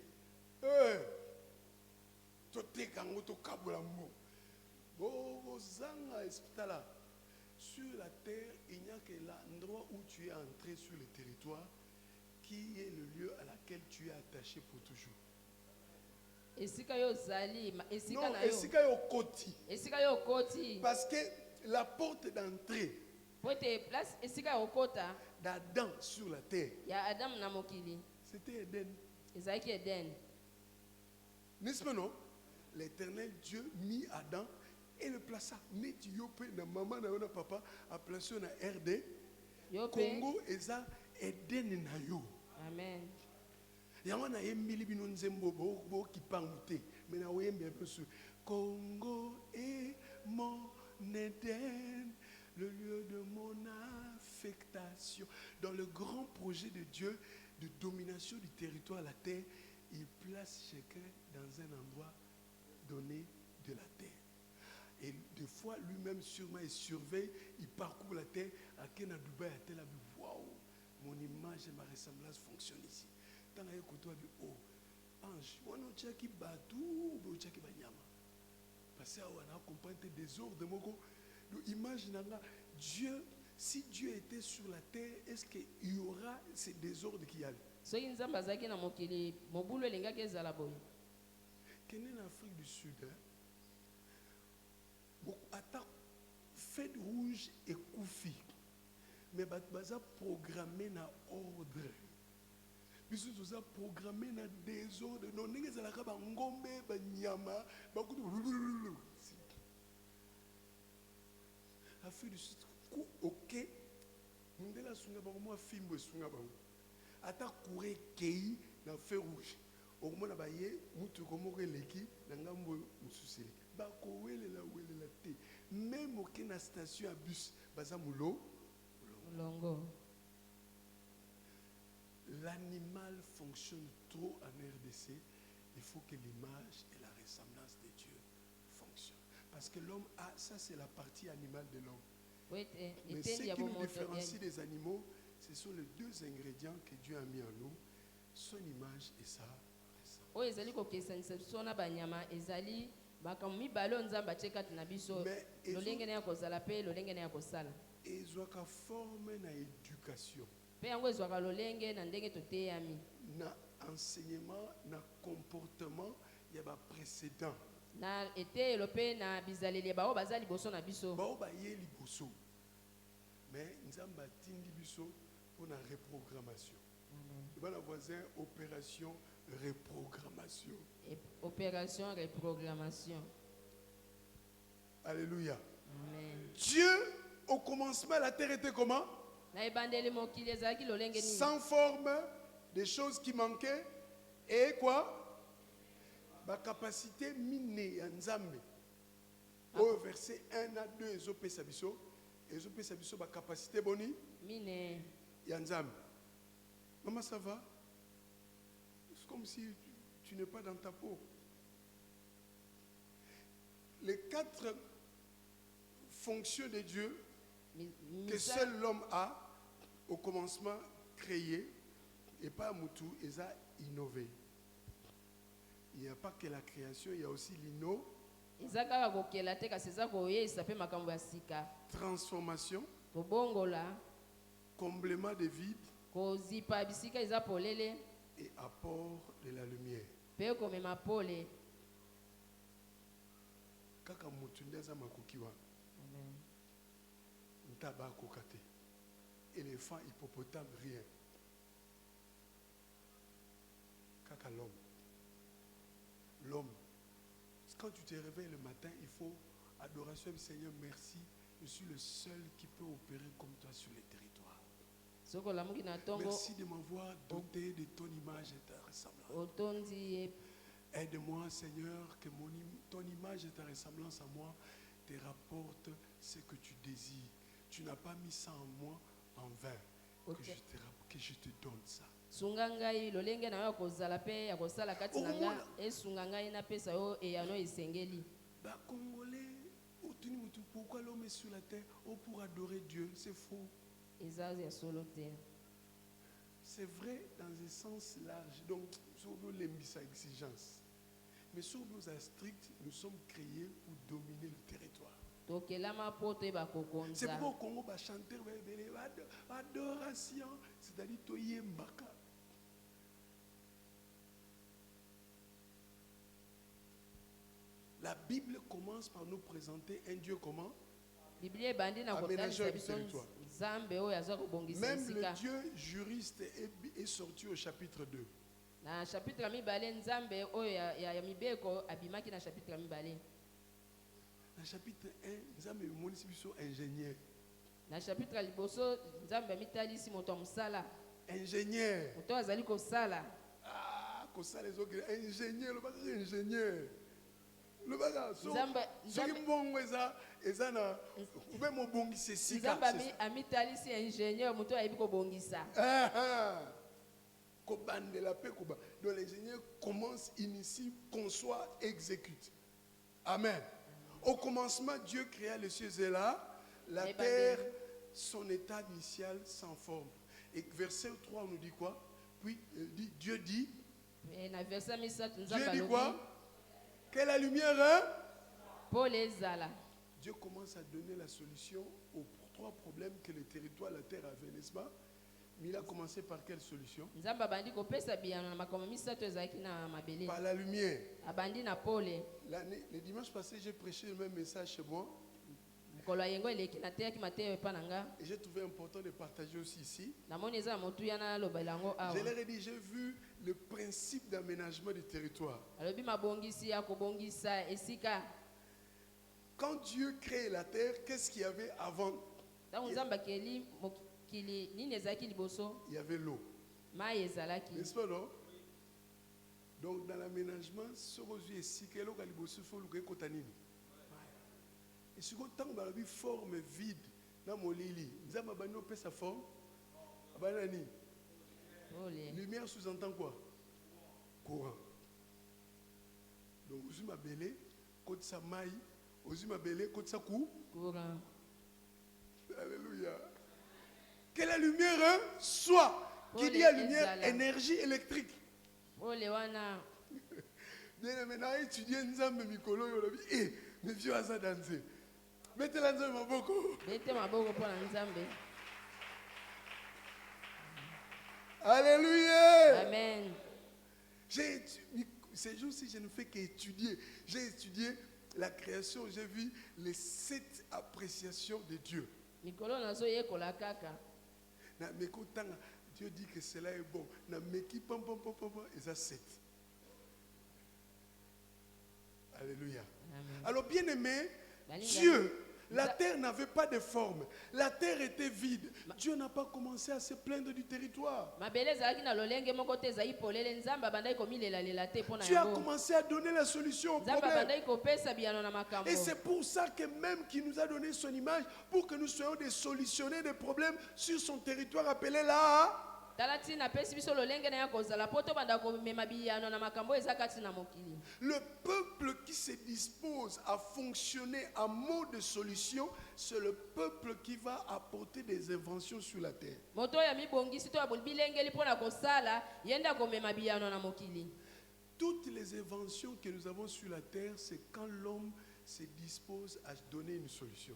Tu te kango to kabula mo. Bo zanga espitala. Sur la terre, il n'y a que l'endroit où tu es entré sur le territoire qui est le lieu à laquelle tu es attaché pour toujours. Non, esika yo koti. Parce que la porte d'entrée d'Adam sur la terre, c'était Éden. N'est-ce pas non? L'Éternel Dieu mit Adam et le plaça. Net yope na maman na ona papa a placé na RD. Congo eza Éden na yo. Amen. Yamana yembili bino nzembo bo kipangute. Mais na oyembi un peu sur Congo est mon Éden, le lieu de mon affectation. Dans le grand projet de Dieu de domination du territoire, la terre, il place chacun dans un endroit donné de la terre. Et des fois, lui-même, sûrement, il surveille, il parcourt la terre. À Kenya, Dubaï, à Tel Aviv, waouh, mon image et ma ressemblance fonctionnent ici. Tant que tu as dit, oh, ange, on a qui batou, on a qui banyama. Parce qu'on a compris des désordres de mon go. Donc, imagine, Dieu, si Dieu était sur la terre, est-ce qu'il y aura ces désordres qui arrivent? Quelle est l'Afrique du Sud? Attaque, fête rouge et koufi. Mais baza programmé na ordre. Biso toza programmé na désordre. Non ninge zalaka ba ngombe ba nyama ba kutu. Affaire du Sud ku OK. Ndela sunga ba mo fimbo sunga ba. Ata courir kei na feu rouge. Au moment ba ye mutu komo releki na ngambo mususeli. Même aucune station à bus, bazamulo. L'animal fonctionne trop en RDC. Il faut que l'image et la ressemblance de Dieu fonctionnent. Parce que l'homme a, ça c'est la partie animale de l'homme. Mais ce qui nous différencie des animaux, ce sont les deux ingrédients que Dieu a mis en nous, son image et sa ressemblance. Mais ils ont qu'à former une éducation. Na enseignement, na comportement, il y a un précédent. Na été na bizaleli ba bazali boso na biso. Ba yeli boso. Mais nzamba tindi biso pour la reprogrammation. Et ben la voisin opération reprogrammation. Opération reprogrammation. Alléluia. Amen. Dieu au commencement la terre était comment? Sans forme, des choses qui manquaient et quoi? La capacité minée en Nzambe. Au verset 1 à 2, Ezopé Sabiso, la capacité boni minée en Nzambe. Maman, ça va? C'est comme si tu n'es pas dans ta peau. Les 4 fonctions de Dieu que seul l'homme a au commencement créé et pas Moutou, ils ont innové. Il n'y a pas que la création, il y a aussi transformation, comblement de vide et apport de la lumière. Kaka Moutou ndeza makukiwa. Ntaba kokate. Éléphant, hippopotame, rien. Kaka l'homme. L'homme. Quand tu te réveilles le matin, il faut adoration du Seigneur, merci. Je suis le seul qui peut opérer comme toi sur les territoires. Merci de m'avoir doté de ton image et ta ressemblance. Aide-moi, Seigneur, que ton image et ta ressemblance à moi te rapportent ce que tu désires. Tu n'as pas mis ça en moi en vain. Que je te donne ça. Congolais, pourquoi l'homme est sur la terre? Pour adorer Dieu, c'est faux. C'est vrai dans un sens large. Donc, sur nos exigences. Mais sur nos stricts, nous sommes créés pour dominer le territoire. C'est pourquoi au Congo, les chanteurs adoration, c'est-à-dire Toyembaka. La Bible commence par nous présenter un Dieu comment? Aménageur du territoire. Même le Dieu juriste est sorti au chapitre 2. Dans le chapitre 1, Nzambe monisi biso ingénieur. Na chapitre liboso Nzambe mitalisi moto musala. Ingénieur. Moto azali ko sala. Ah, ko sala ezo ingénieur, le baka ingénieur. Le baka so mbongo eza na même obongisa sika. Nzambe amitalisi ingénieur, moto ayebi ko bongisa. Ko bandela pe ko ba. Donc l'ingénieur commence, initie, conçoit, exécute. Amen. Au commencement, Dieu créa les cieux et la terre, son état initial sans forme. Et verset 3, on nous dit quoi? Puis Dieu dit. Dieu dit quoi? Que la lumière Dieu commence à donner la solution aux 3 problèmes que le territoire, la terre avait, n'est-ce pas? Mais il a commencé par quelle solution? Par la lumière. Le dimanche passé, j'ai prêché le même message chez moi. Et j'ai trouvé important de partager aussi ici. Je leur ai dit, j'ai vu le principe d'aménagement du territoire. Quand Dieu crée la terre, qu'est-ce qu'il y avait avant? Il y avait l'eau. N'est-ce pas, non? Donc dans l'aménagement, ce que il faut le Et si on tang balabi forme vide, na molili, nzamba bano pe sa forme, abanani. Lumière sous-entend quoi? Courant. Donc aux mabele, côté sa maille, aux mabele, côté sa courant. Alléluia. Que la lumière soit. Qui dit la lumière, énergie électrique. Bien maintenant étudier nzambe mikolo yo lobi mais vieux asa danser. Mettez la nzambe maboko. Mettez maboko pour la nzambe. Alléluia. Amen. Ces jours-ci, je ne fais qu'étudier. J'ai étudié la création, j'ai vu les 7 appréciations de Dieu. Mais quand Dieu dit que cela est bon, et ça 7. Alléluia. Amen. Alors bien aimé, Dieu, la terre n'avait pas de forme. La terre était vide. Dieu n'a pas commencé à se plaindre du territoire. Dieu a commencé à donner la solution au problème. Et c'est pour ça que même qu'il nous a donné son image, pour que nous soyons des solutionneurs des problèmes sur son territoire appelé là. Le peuple qui se dispose à fonctionner en mode de solution, c'est le peuple qui va apporter des inventions sur la terre. Toutes les inventions que nous avons sur la terre, c'est quand l'homme se dispose à donner une solution.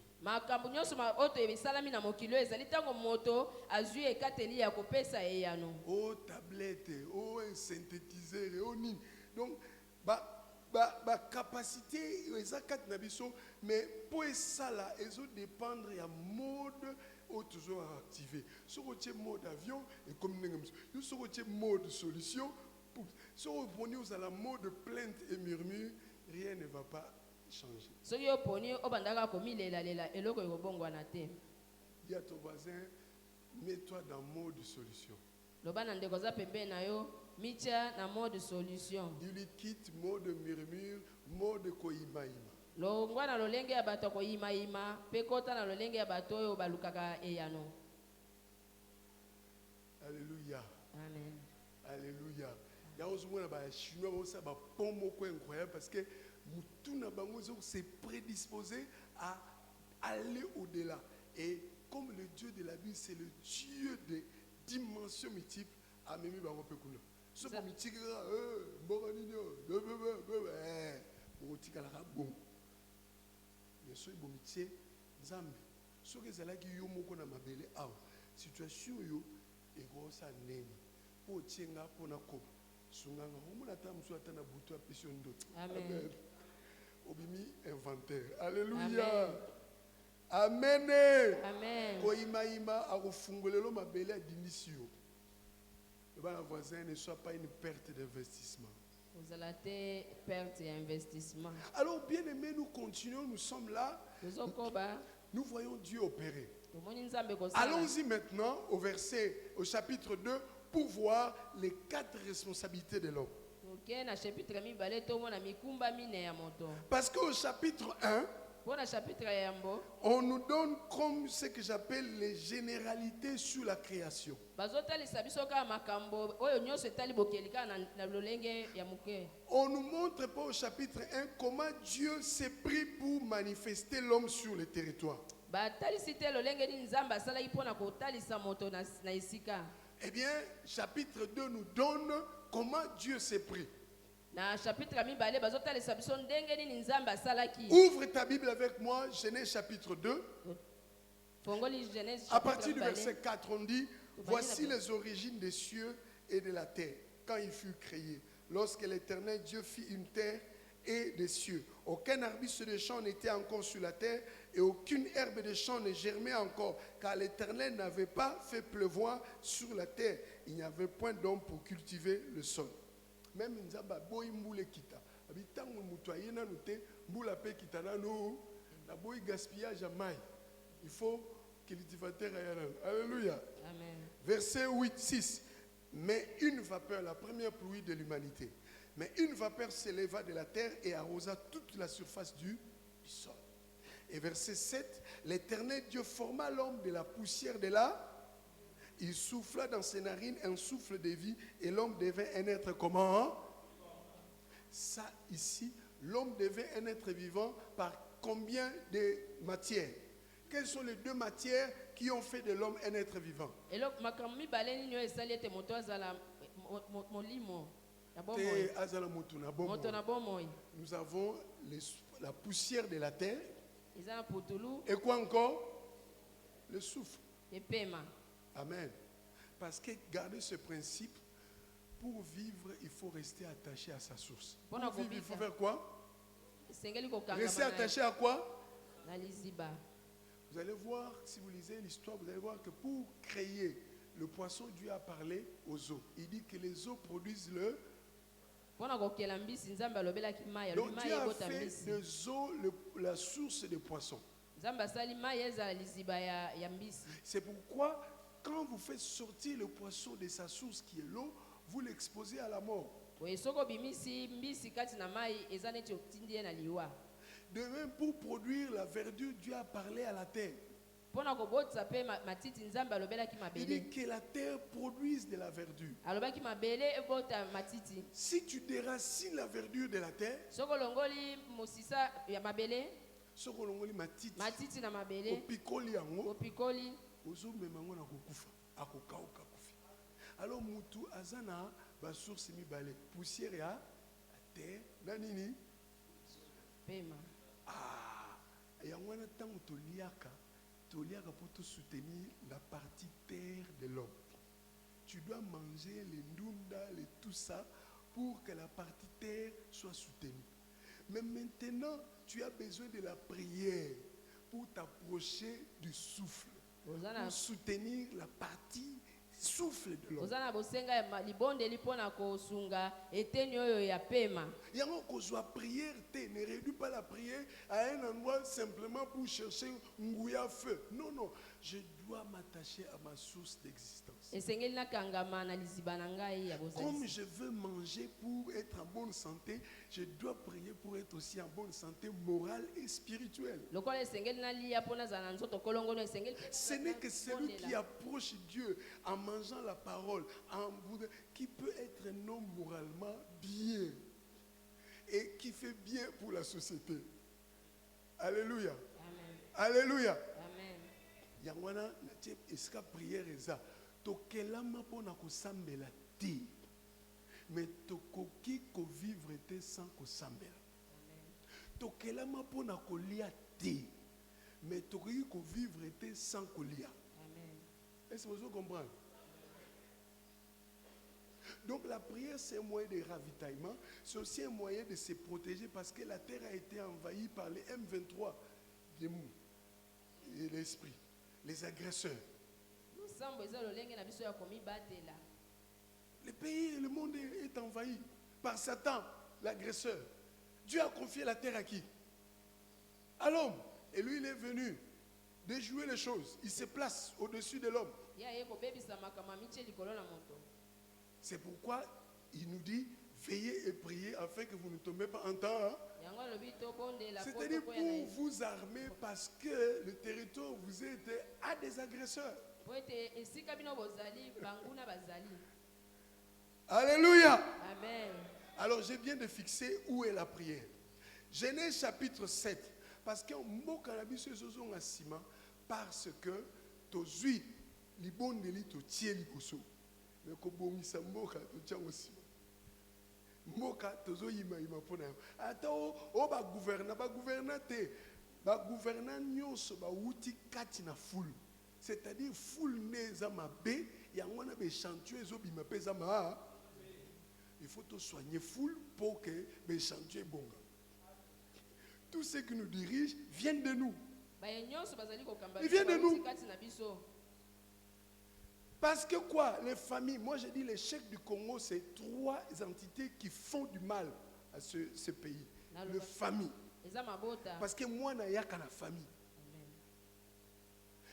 Oh tablette, oh un synthétiseur, oh nini. Donc, capacité, mais pour ça là, ils ont dépendre de mode ou toujours activé. Sur le mode avion et comme nous sur le mode solution, sur le mode plainte et murmure, rien ne va pas changer. Dis à ton voisin, mets-toi dans le mode solution. Il quitte mode murmure, mode koimaima. Alléluia. Amen. Alléluia. Il y a aussi des Chinois qui ont incroyable parce que tout s'est prédisposé à aller au-delà. Et comme le Dieu de la Bible, c'est le Dieu des dimensions multiples, à même ce qui est situation yo egosa nene po tsenga pona koba sunganga omona ta musu atana butu apesi ndoto. Amen. Obimi inventaire. Alléluia. Amen. Amen. Ko ima akufungolelo mabele adinisio. Le bon voisin ne soit pas une perte d'investissement. Vous allez perte d'investissement. Alors bien aimé, nous continuons, nous sommes là. Nous voyons Dieu opérer. Allons-y maintenant au chapitre 2 pour voir les 4 responsabilités de l'homme. Parce qu'au chapitre 1, on nous donne comme ce que j'appelle les généralités sur la création. On nous montre pas au chapitre 1 comment Dieu s'est pris pour manifester l'homme sur le territoire. Eh bien, chapitre 2 nous donne comment Dieu s'est pris. Ouvre ta Bible avec moi, Genèse chapitre 2. À partir du verset 4, on dit: voici les origines des cieux et de la terre, quand il fut créé. Lorsque l'Éternel Dieu fit une terre et des cieux. Aucun arbuste de champ n'était encore sur la terre et aucune herbe de champ ne germait encore, car l'Éternel n'avait pas fait pleuvoir sur la terre. Il n'y avait point d'homme pour cultiver le sol. Même Nzamba boy mboule kita. Abitango mutoye na noté mboula pe kita na no na boy gaspillage à maille. Il faut cultivateur ayana. Alléluia. Amen. Verset 8 6. Mais une vapeur, la première pluie de l'humanité. Mais une vapeur s'éleva de la terre et arrosa toute la surface du sol. Et verset 7, l'Éternel Dieu forma l'homme de la poussière de là. Il souffla dans ses narines un souffle de vie et l'homme devint un être comment? Ça ici, l'homme devint un être vivant par combien de matières? Quelles sont les deux matières qui ont fait de l'homme un être vivant? Nous avons la poussière de la terre. Et quoi encore? Le souffle. Amen. Parce que garder ce principe, pour vivre, il faut rester attaché à sa source. Pour vivre, il faut faire quoi? Rester attaché à quoi? Vous allez voir, si vous lisez l'histoire, vous allez voir que pour créer le poisson, Dieu a parlé aux eaux. Il dit que les eaux produisent le... Donc Dieu a fait des eaux la source des poissons. C'est pourquoi, quand vous faites sortir le poisson de sa source qui est l'eau, vous l'exposez à la mort. De même, pour produire la verdure, Dieu a parlé à la terre. Il dit que la terre produise de la verdure. Si tu déracines la verdure de la terre, alors mutu azana ba source mi balé poussière ya terre na nini pema yangwana tango toliaka pour te soutenir la partie terre de l'homme. Tu dois manger les ndunda, tout ça pour que la partie terre soit soutenue. Mais maintenant, tu as besoin de la prière pour t'approcher du souffle, pour soutenir la partie souffle de l'homme. Prière, ne réduis pas la prière à un endroit simplement pour chercher un feu. Non, non, je dois m'attacher à ma source d'existence. Comme je veux manger pour être en bonne santé, je dois prier pour être aussi en bonne santé morale et spirituelle. Ce n'est que celui qui approche Dieu en mangeant la parole, qui peut être un homme moralement bien et qui fait bien pour la société. Alléluia. Amen. Alléluia. Amen. Yangwana na tie eska prière eza tokelama pona kosambela ti mais tokoki ko vivre te sans kosambela. Tokelama pona kolia ti mais tokoki ko vivre te sans kolia. Est-ce que vous comprenez? Donc la prière, c'est un moyen de ravitaillement, c'est aussi un moyen de se protéger parce que la terre a été envahie par les M23 et l'esprit, les agresseurs. Le pays, le monde est envahi par Satan, l'agresseur. Dieu a confié la terre à qui? À l'homme. Et lui, il est venu déjouer les choses. Il se place au-dessus de l'homme. C'est pourquoi il nous dit, veillez et priez afin que vous ne tombez pas en temps. Hein? C'est-à-dire pour vous armer parce que le territoire où vous êtes a des agresseurs. Alléluia. Amen. Alors je viens de fixer où est la prière. Genèse chapitre 7. Parce que parce que tozui libondeli to tieli koso. Mais ko bomisa mboka to tiango sima. Mboka tozo yima pona. Ata o ba gouverner te. Ba gouverner nyonso ba wuti kati na foule. C'est-à-dire foule neza mabe yangona be chantier zo bima peza ma. Il faut te soigner foule pour que be chantier bonga. Tous ceux qui nous dirigent viennent de nous. Ils viennent de nous. Parce que quoi? Les familles, moi je dis l'échec du Congo, c'est 3 entités qui font du mal à ce pays. Les familles. Parce que moi, je n'ai pas la famille.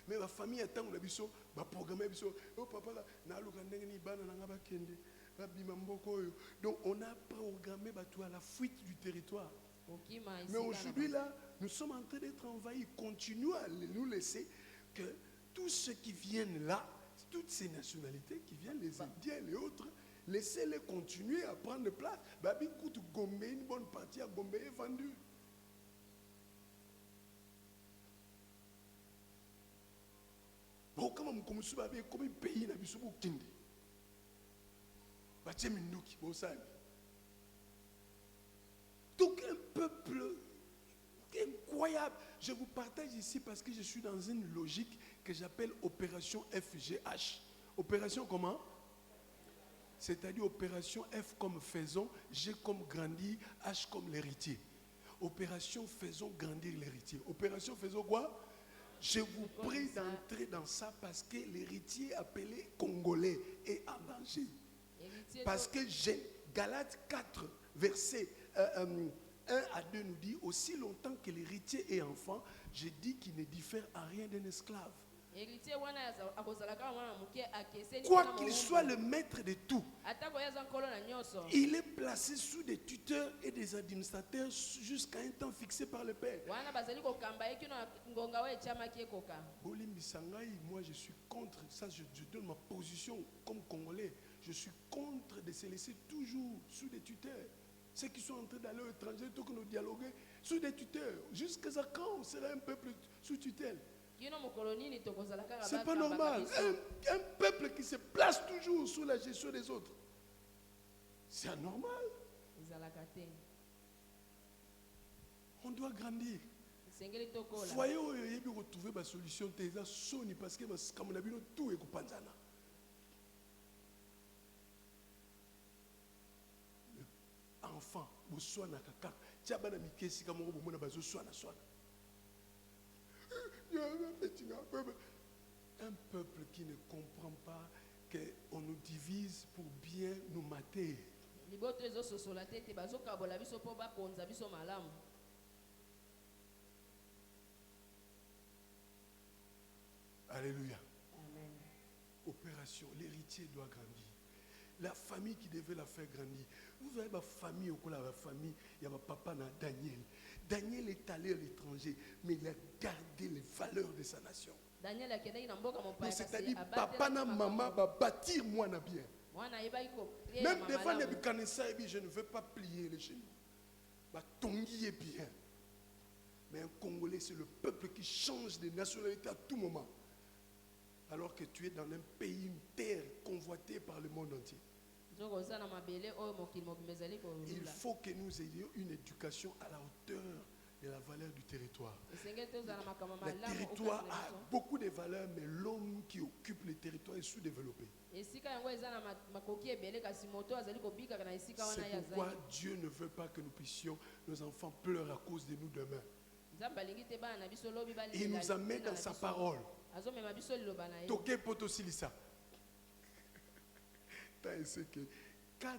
Mais la famille attend le biso, ba programmer biso. Oh papa, na luka ndengeni bana na ngaba kende. Donc on a programmé à la fuite du territoire. Mais aujourd'hui, là, nous sommes en train d'être envahis. Continuons à nous laisser que tous ceux qui viennent là, toutes ces nationalités qui viennent, les Indiens, les autres, laissez-les continuer à prendre place. Babi Kout Gombe, une bonne partie à Gombe est vendue. Bon, comment on commence à faire comme un pays n'a pas beaucoup de tout un peuple incroyable. Je vous partage ici parce que je suis dans une logique que j'appelle opération FGH. Opération comment? C'est-à-dire opération F comme faisons, G comme grandir, H comme l'héritier. Opération faisons grandir l'héritier. Opération faisons quoi? Je vous prie d'entrer dans ça parce que l'héritier appelé Congolais est en danger. Parce que Galates 4, verset 1 à 2 nous dit, aussi longtemps que l'héritier est enfant, je dis qu'il ne diffère à rien d'un esclave. Quoi qu'il soit le maître de tout, il est placé sous des tuteurs et des administrateurs jusqu'à un temps fixé par le Père. Moi je suis contre ça, je donne ma position comme Congolais. Je suis contre de se laisser toujours sous des tuteurs. Ceux qui sont en train d'aller au étranger, tout que nous dialoguer sous des tuteurs. Jusqu'à quand on sera un peuple sous tutelle? C'est pas normal. Un peuple qui se place toujours sous la gestion des autres. C'est anormal. On doit grandir. Voyez où il y a retrouver ma solution. Parce que comme on a vu tout est panzana. Enfant, un peuple qui ne comprend pas qu'on nous divise pour bien nous mater. Alléluia. Amen. Opération, l'héritier doit grandir. La famille qui devait la faire grandir. Vous avez ma famille, la famille, il y a ma papa, Daniel. Daniel est allé à l'étranger, mais il a gardé les valeurs de sa nation. C'est-à-dire, papa na maman va bâtir moi na bien. Même des fois, je ne veux pas plier les genoux. Tongi est bien. Mais un Congolais, c'est le peuple qui change de nationalité à tout moment. Alors que tu es dans un pays, une terre convoitée par le monde entier. Il faut que nous ayons une éducation à la hauteur de la valeur du territoire. Le territoire a beaucoup de valeurs, mais l'homme qui occupe le territoire est sous-développé. C'est pourquoi Dieu ne veut pas que nous puissions, nos enfants pleurent à cause de nous demain. Il nous amène dans sa parole. Toké Potosilisa. C'est que 4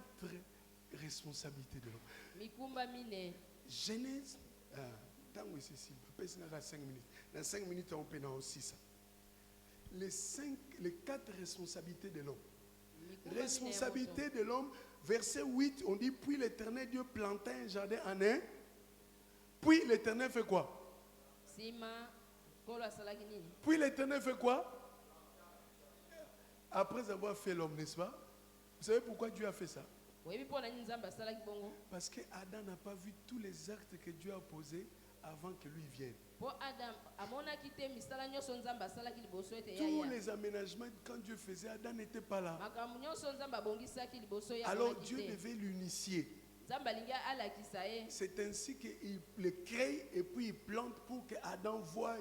responsabilités de l'homme. Genèse, dans 5 minutes. Dans 5 minutes, on peut aussi ça. Les 4 responsabilités de l'homme. Responsabilité de l'homme, verset 8, on dit, puis l'Éternel Dieu planta un jardin en un. Puis l'Éternel fait quoi? Puis l'Éternel fait quoi? Après avoir fait l'homme, n'est-ce pas? Vous savez pourquoi Dieu a fait ça? Parce que Adam n'a pas vu tous les actes que Dieu a posés avant que lui vienne. Tous les aménagements, quand Dieu faisait, Adam n'était pas là. Alors Dieu devait l'initier. C'est ainsi qu'il le crée et puis il plante pour que Adam voie.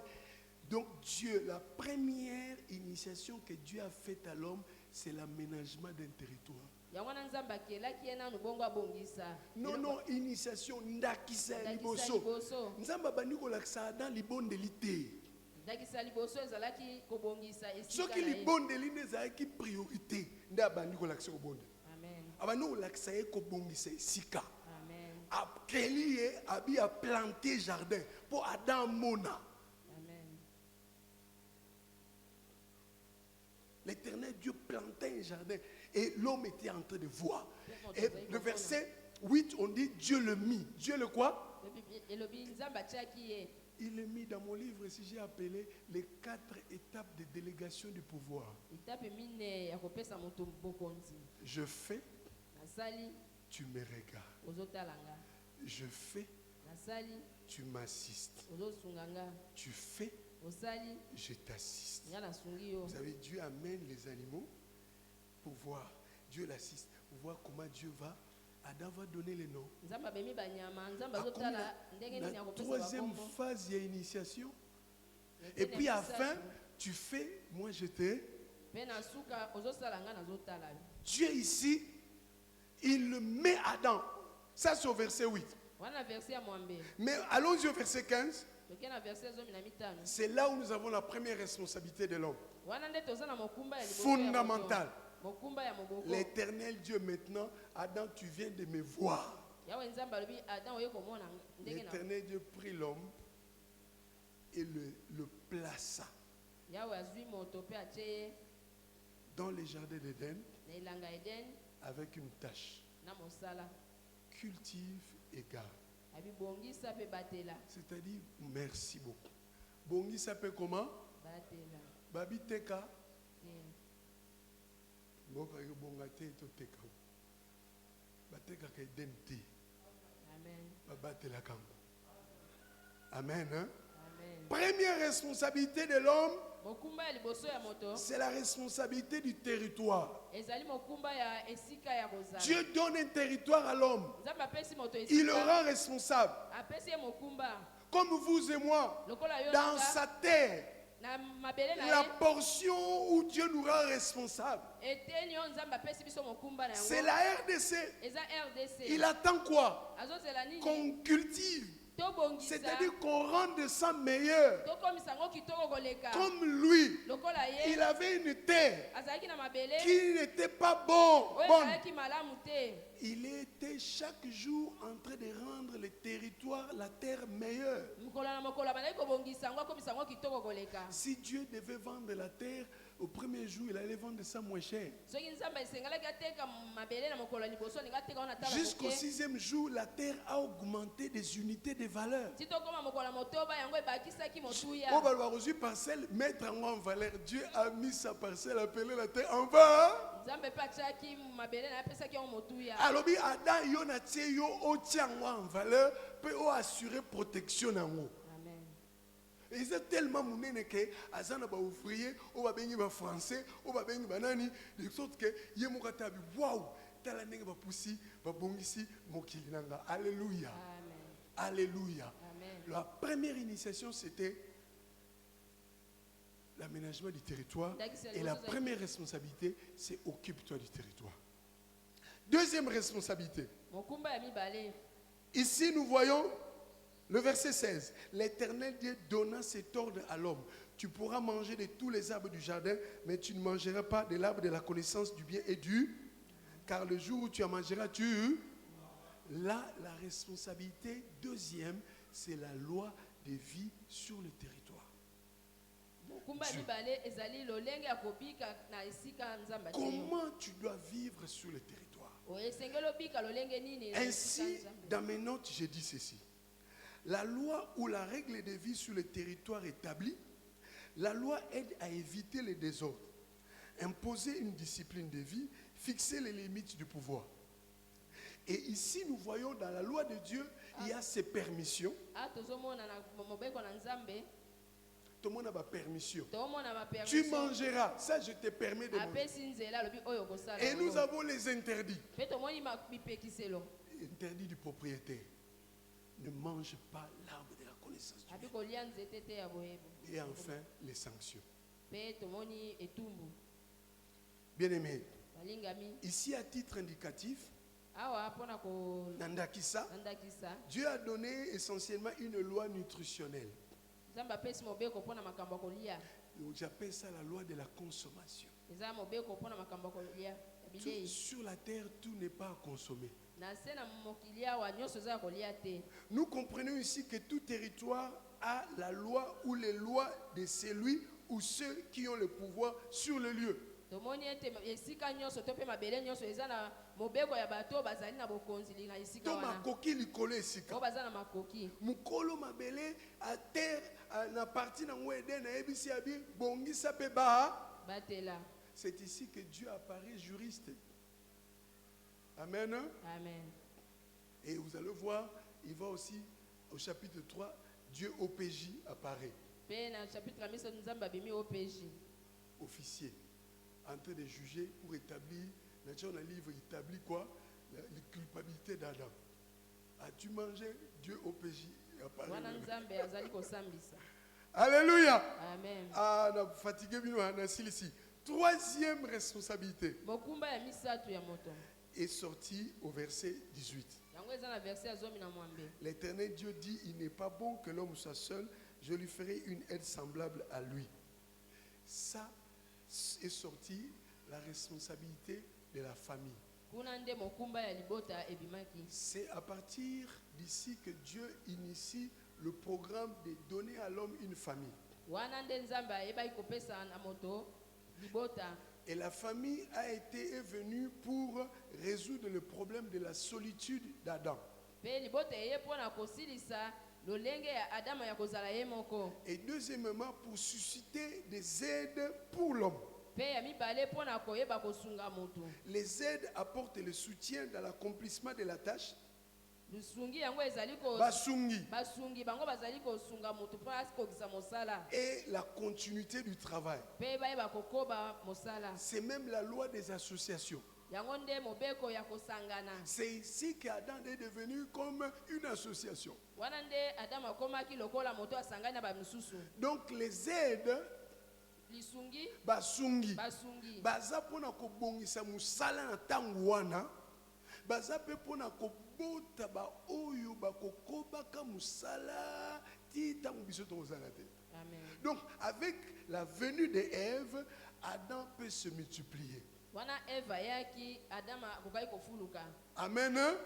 Donc Dieu, la première initiation que Dieu a faite à l'homme, c'est l'aménagement d'un territoire. Non, initiation, ndakisa liboso. Nzamba baniko laksa dans libonde lité. Ce qui libonde lité, c'est qui priorité. Nda baniko laksa obonde. Amen. Abano laksa eko bongisa sika. Amen. Après, Abi a planté jardin pour Adam Mona. L'Éternel Dieu plantait un jardin et l'homme était en train de voir. Et le verset 8, on dit Dieu le mit. Dieu le quoi? Il est mis dans mon livre, si j'ai appelé les 4 étapes de délégation du pouvoir. Je fais, tu me regardes. Je fais, tu m'assistes. Tu fais, je t'assiste. Vous savez, Dieu amène les animaux pour voir. Dieu l'assiste pour voir comment Dieu va. Adam va donner les noms. La troisième phase, il y a initiation. Et puis à la fin, tu fais, moi je te. Dieu ici, il le met Adam. Ça c'est au verset 8. Mais allons-y au verset 15. C'est là où nous avons la première responsabilité de l'homme. Fondamentale. L'Éternel Dieu maintenant, Adam, tu viens de me voir. L'Éternel Dieu prit l'homme et le plaça dans les jardins d'Éden avec une tâche. Cultive et garde. C'est-à-dire, merci beaucoup. Bongi s'appelle comment? Babi Teka. Amen. Hein? Première responsabilité de l'homme, c'est la responsabilité du territoire. Dieu donne un territoire à l'homme. Il le rend responsable. Comme vous et moi, dans sa terre. La portion où Dieu nous rend responsables, c'est la RDC. Il attend quoi? Qu'on cultive. C'est-à-dire qu'on rende ça meilleur. Comme lui, il avait une terre qui n'était pas bonne. Il était chaque jour en train de rendre le territoire, la terre meilleure. Si Dieu devait vendre la terre, au premier jour, il allait vendre ça moins cher. Jusqu'au 6e jour, la terre a augmenté des unités de valeur. On va voir aussi parcelle, mettre en valeur. Dieu a mis sa parcelle, appelée la terre en va. Alors, Adam, il a tiré en valeur pour assurer protection en haut. Et c'est tellement monnaie que azana ba ouvrier, on va bengi ba français, on va bengi ba nani, de sorte que yemoka tabi waouh, tala ndenge ba poussi, ba bongisi mokili nanga. Alléluia. Alléluia. La première initiation c'était l'aménagement du territoire et la première responsabilité c'est occupe-toi du territoire. Deuxième responsabilité. Ici nous voyons le verset 16, l'Éternel Dieu donna cet ordre à l'homme. Tu pourras manger de tous les arbres du jardin, mais tu ne mangeras pas de l'arbre de la connaissance du bien et du... Car le jour où tu en mangeras, tu... Là, la responsabilité deuxième, c'est la loi de vie sur le territoire. Comment tu dois vivre sur le territoire? Ainsi, dans mes notes, j'ai dit ceci. La loi ou la règle de vie sur le territoire établie, la loi aide à éviter les désordres, imposer une discipline de vie, fixer les limites du pouvoir. Et ici, nous voyons dans la loi de Dieu, il y a ces permissions. Tout le monde a ma permission. Tu mangeras, ça je te permets de manger. Et nous avons les interdits. Interdit du propriétaire. Ne mange pas l'arbre de la connaissance du bien. Et enfin, les sanctions. Bien-aimé, ici à titre indicatif, Nandakisa, Dieu a donné essentiellement une loi nutritionnelle. J'appelle ça la loi de la consommation. Sur la terre, tout n'est pas à consommer. Nous comprenons ici que tout territoire a la loi ou les lois de celui ou ceux qui ont le pouvoir sur le lieu. tomoni ete esika nyonso to pe mabele nyonso eza na mobeko ya bato bazali na bokonzi na esika wana makoki likolo esika o baza na makoki mukolo mabele a terre na partie na ngwe eden na ebisi abi bongisa pe ba batela. C'est ici que Dieu apparaît juriste. Amen. Amen. Et vous allez voir, il va aussi au chapitre 3, Dieu OPJ apparaît. Officier, en train de juger pour établir, dans le livre établit quoi? La culpabilité d'Adam. As-tu mangé? Dieu OPJ apparaît. Alléluia. Amen. Ah, on a fatigué, ici. Troisième responsabilité est sortie au verset 18. L'Éternel Dieu dit, il n'est pas bon que l'homme soit seul, je lui ferai une aide semblable à lui. Ça est sorti la responsabilité de la famille. C'est à partir d'ici que Dieu initie le programme de donner à l'homme une famille. Et la famille est venue pour résoudre le problème de la solitude d'Adam. Et deuxièmement, pour susciter des aides pour l'homme. Les aides apportent le soutien dans l'accomplissement de la tâche. Et la continuité du travail. C'est même la loi des associations. C'est ici qu'Adam est devenu comme une association. Donc les aides basungi baza pona ko bongisa musala na tangu wana baza pe pona ko bota ba oyo bakokoba ka musala ti tangu biso tozala te. Amen. Donc avec la venue de Ève, Adam peut se multiplier. Amen. Amen.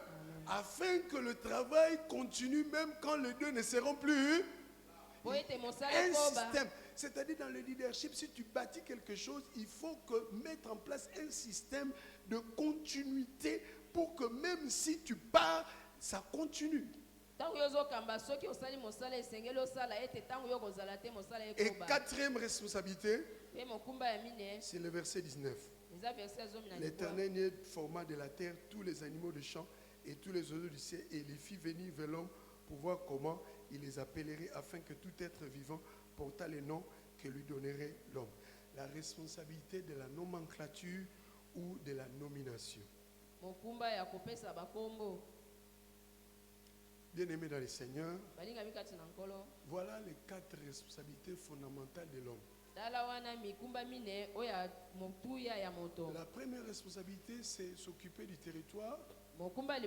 Afin que le travail continue même quand les deux ne seront plus. Un système. C'est-à-dire dans le leadership, si tu bâtis quelque chose, il faut mettre en place un système de continuité pour que même si tu pars, ça continue. Et quatrième responsabilité, c'est le verset 19. L'Éternel forma de la terre tous les animaux de champ et tous les oiseaux du ciel et les fit venir vers l'homme pour voir comment il les appellerait afin que tout être vivant portât les noms que lui donnerait l'homme. La responsabilité de la nomenclature ou de la nomination. Bien-aimés dans le Seigneur, voilà les 4 responsabilités fondamentales de l'homme. La première responsabilité, c'est s'occuper du territoire, rendre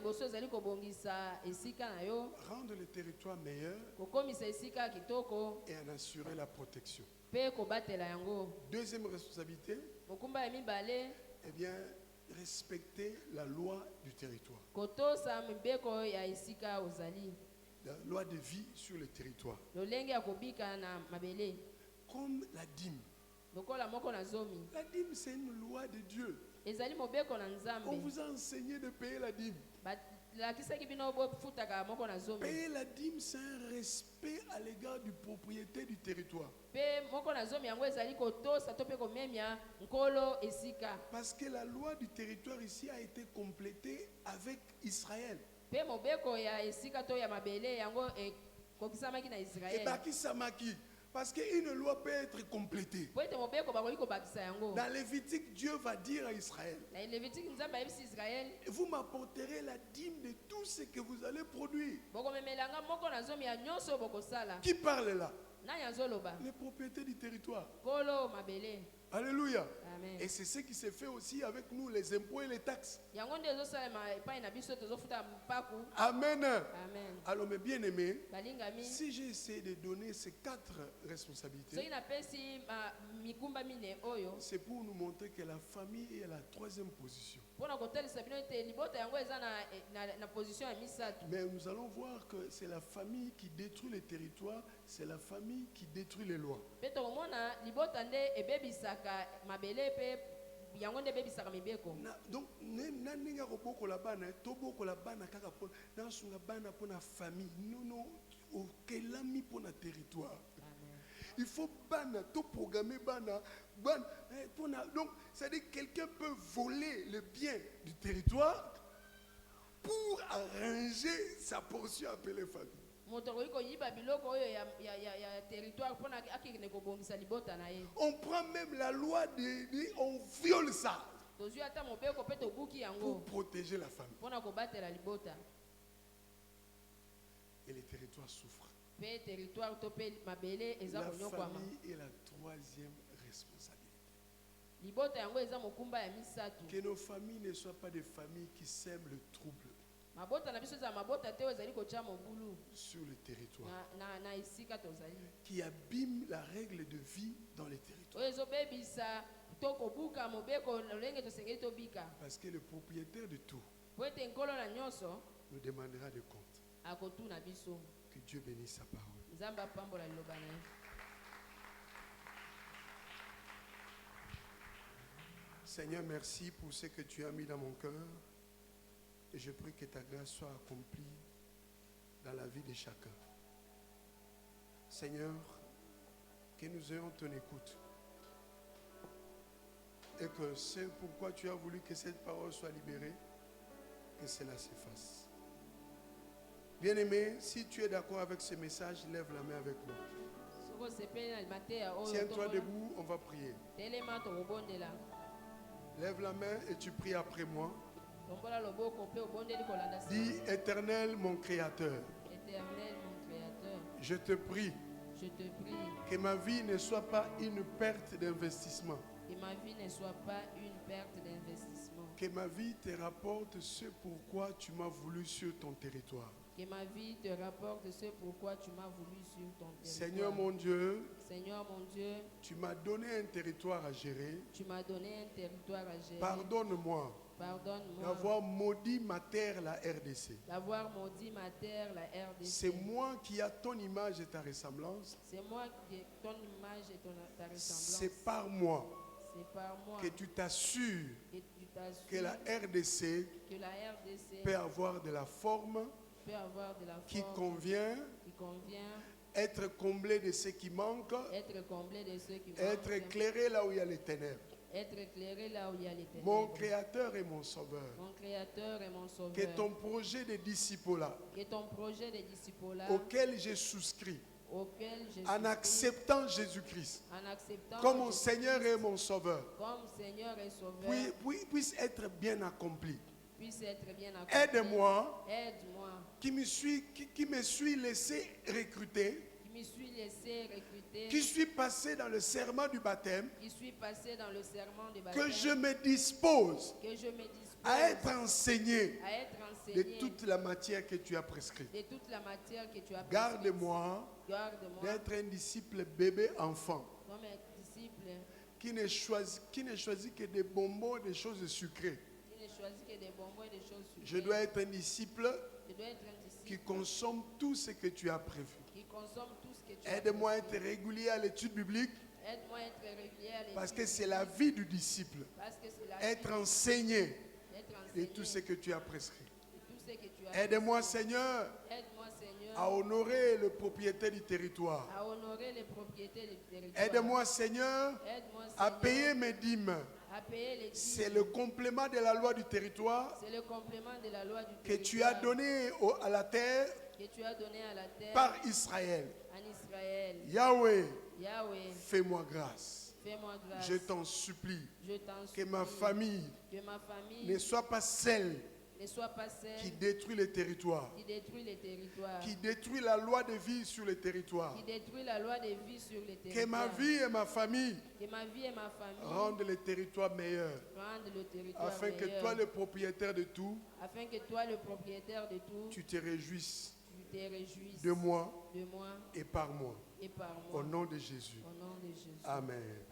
le territoire meilleur et en assurer la protection. Deuxième responsabilité, eh bien, respecter la loi du territoire. La loi de vie sur le territoire. Comme la dîme. La dîme, c'est une loi de Dieu. On vous a enseigné de payer la dîme. Payer la dîme, c'est un respect à l'égard du propriétaire du territoire. Parce que la loi du territoire ici a été complétée avec Israël. Et Baki Samaki. Parce qu'une loi peut être complétée. Dans Lévitique, Dieu va dire à Israël, vous m'apporterez la dîme de tout ce que vous allez produire. Qui parle là? Les propriétaires du territoire. Alléluia. Amen. Et c'est ce qui s'est fait aussi avec nous, les impôts et les taxes. Amen. Amen. Alors mes bien-aimés, si j'ai essayé de donner ces 4 responsabilités, c'est pour nous montrer que la famille est à la 3e position. Mais nous allons voir que c'est la famille qui détruit les territoires, c'est la famille qui détruit les lois. Donc, naninga roboko la bana, toboko la bana kaka pona, nasunga bana pona famille, non, okelami pona territoire. Il faut bana, tout programmer bana, donc, c'est-à-dire que quelqu'un peut voler le bien du territoire pour arranger sa portion appelée famille. On prend même la loi on viole ça pour protéger la famille. Et les territoires souffrent. La famille est la troisième responsabilité. Que nos familles ne soient pas des familles qui sèment le trouble sur le territoire, qui abîment la règle de vie dans les territoires. Parce que le propriétaire de tout nous demandera des comptes. Que Dieu bénisse sa parole. Seigneur, merci pour ce que tu as mis dans mon cœur. Et je prie que ta grâce soit accomplie dans la vie de chacun. Seigneur, que nous ayons ton écoute. Et que c'est pourquoi tu as voulu que cette parole soit libérée, que cela s'efface. Bien-aimé, si tu es d'accord avec ce message, lève la main avec moi. Tiens-toi debout, on va prier. Lève la main et tu pries après moi. Dis, Éternel mon Créateur, je te prie que ma vie ne soit pas une perte d'investissement. Que ma vie te rapporte ce pourquoi tu m'as voulu sur ton territoire. Que ma vie te rapporte ce pourquoi tu m'as voulu sur ton territoire. Seigneur mon Dieu, tu m'as donné un territoire à gérer. Pardonne-moi d'avoir maudit ma terre, la RDC. C'est moi qui a ton image et ta ressemblance. C'est par moi que tu t'assures que la RDC peut avoir de la forme qui convient, être comblé de ce qui manque, être éclairé là où il y a les ténèbres. Mon Créateur et mon Sauveur. Que ton projet de disciple-là, auquel j'ai souscrit, en acceptant Jésus-Christ comme mon Seigneur et mon Sauveur, puisse être bien accompli. Aide-moi, qui me suis laissé recruter, qui suis passé dans le serment du baptême, que je me dispose à être enseigné de toute la matière que tu as prescrite. Garde-moi d'être un disciple bébé enfant qui ne choisit que des bonbons, des choses sucrées. Je dois être un disciple qui consomme tout ce que tu as prévu. Aide-moi à être régulier à l'étude biblique, parce que c'est la vie du disciple. Être enseigné de tout ce que tu as prescrit. Aide-moi, Seigneur, à honorer le propriétaire du territoire. Aide-moi, Seigneur, à payer mes dîmes. C'est le complément de la loi du territoire que tu as donné à la terre par Israël. Yahweh, fais-moi grâce. Je t'en supplie que ma famille ne soit pas celle qui détruit les territoires, qui détruit la loi de vie sur les territoires. Que ma vie et ma famille rendent les territoires meilleurs, afin que toi, le propriétaire de tout, tu te réjouisses de moi et par moi. Au nom de Jésus. Amen.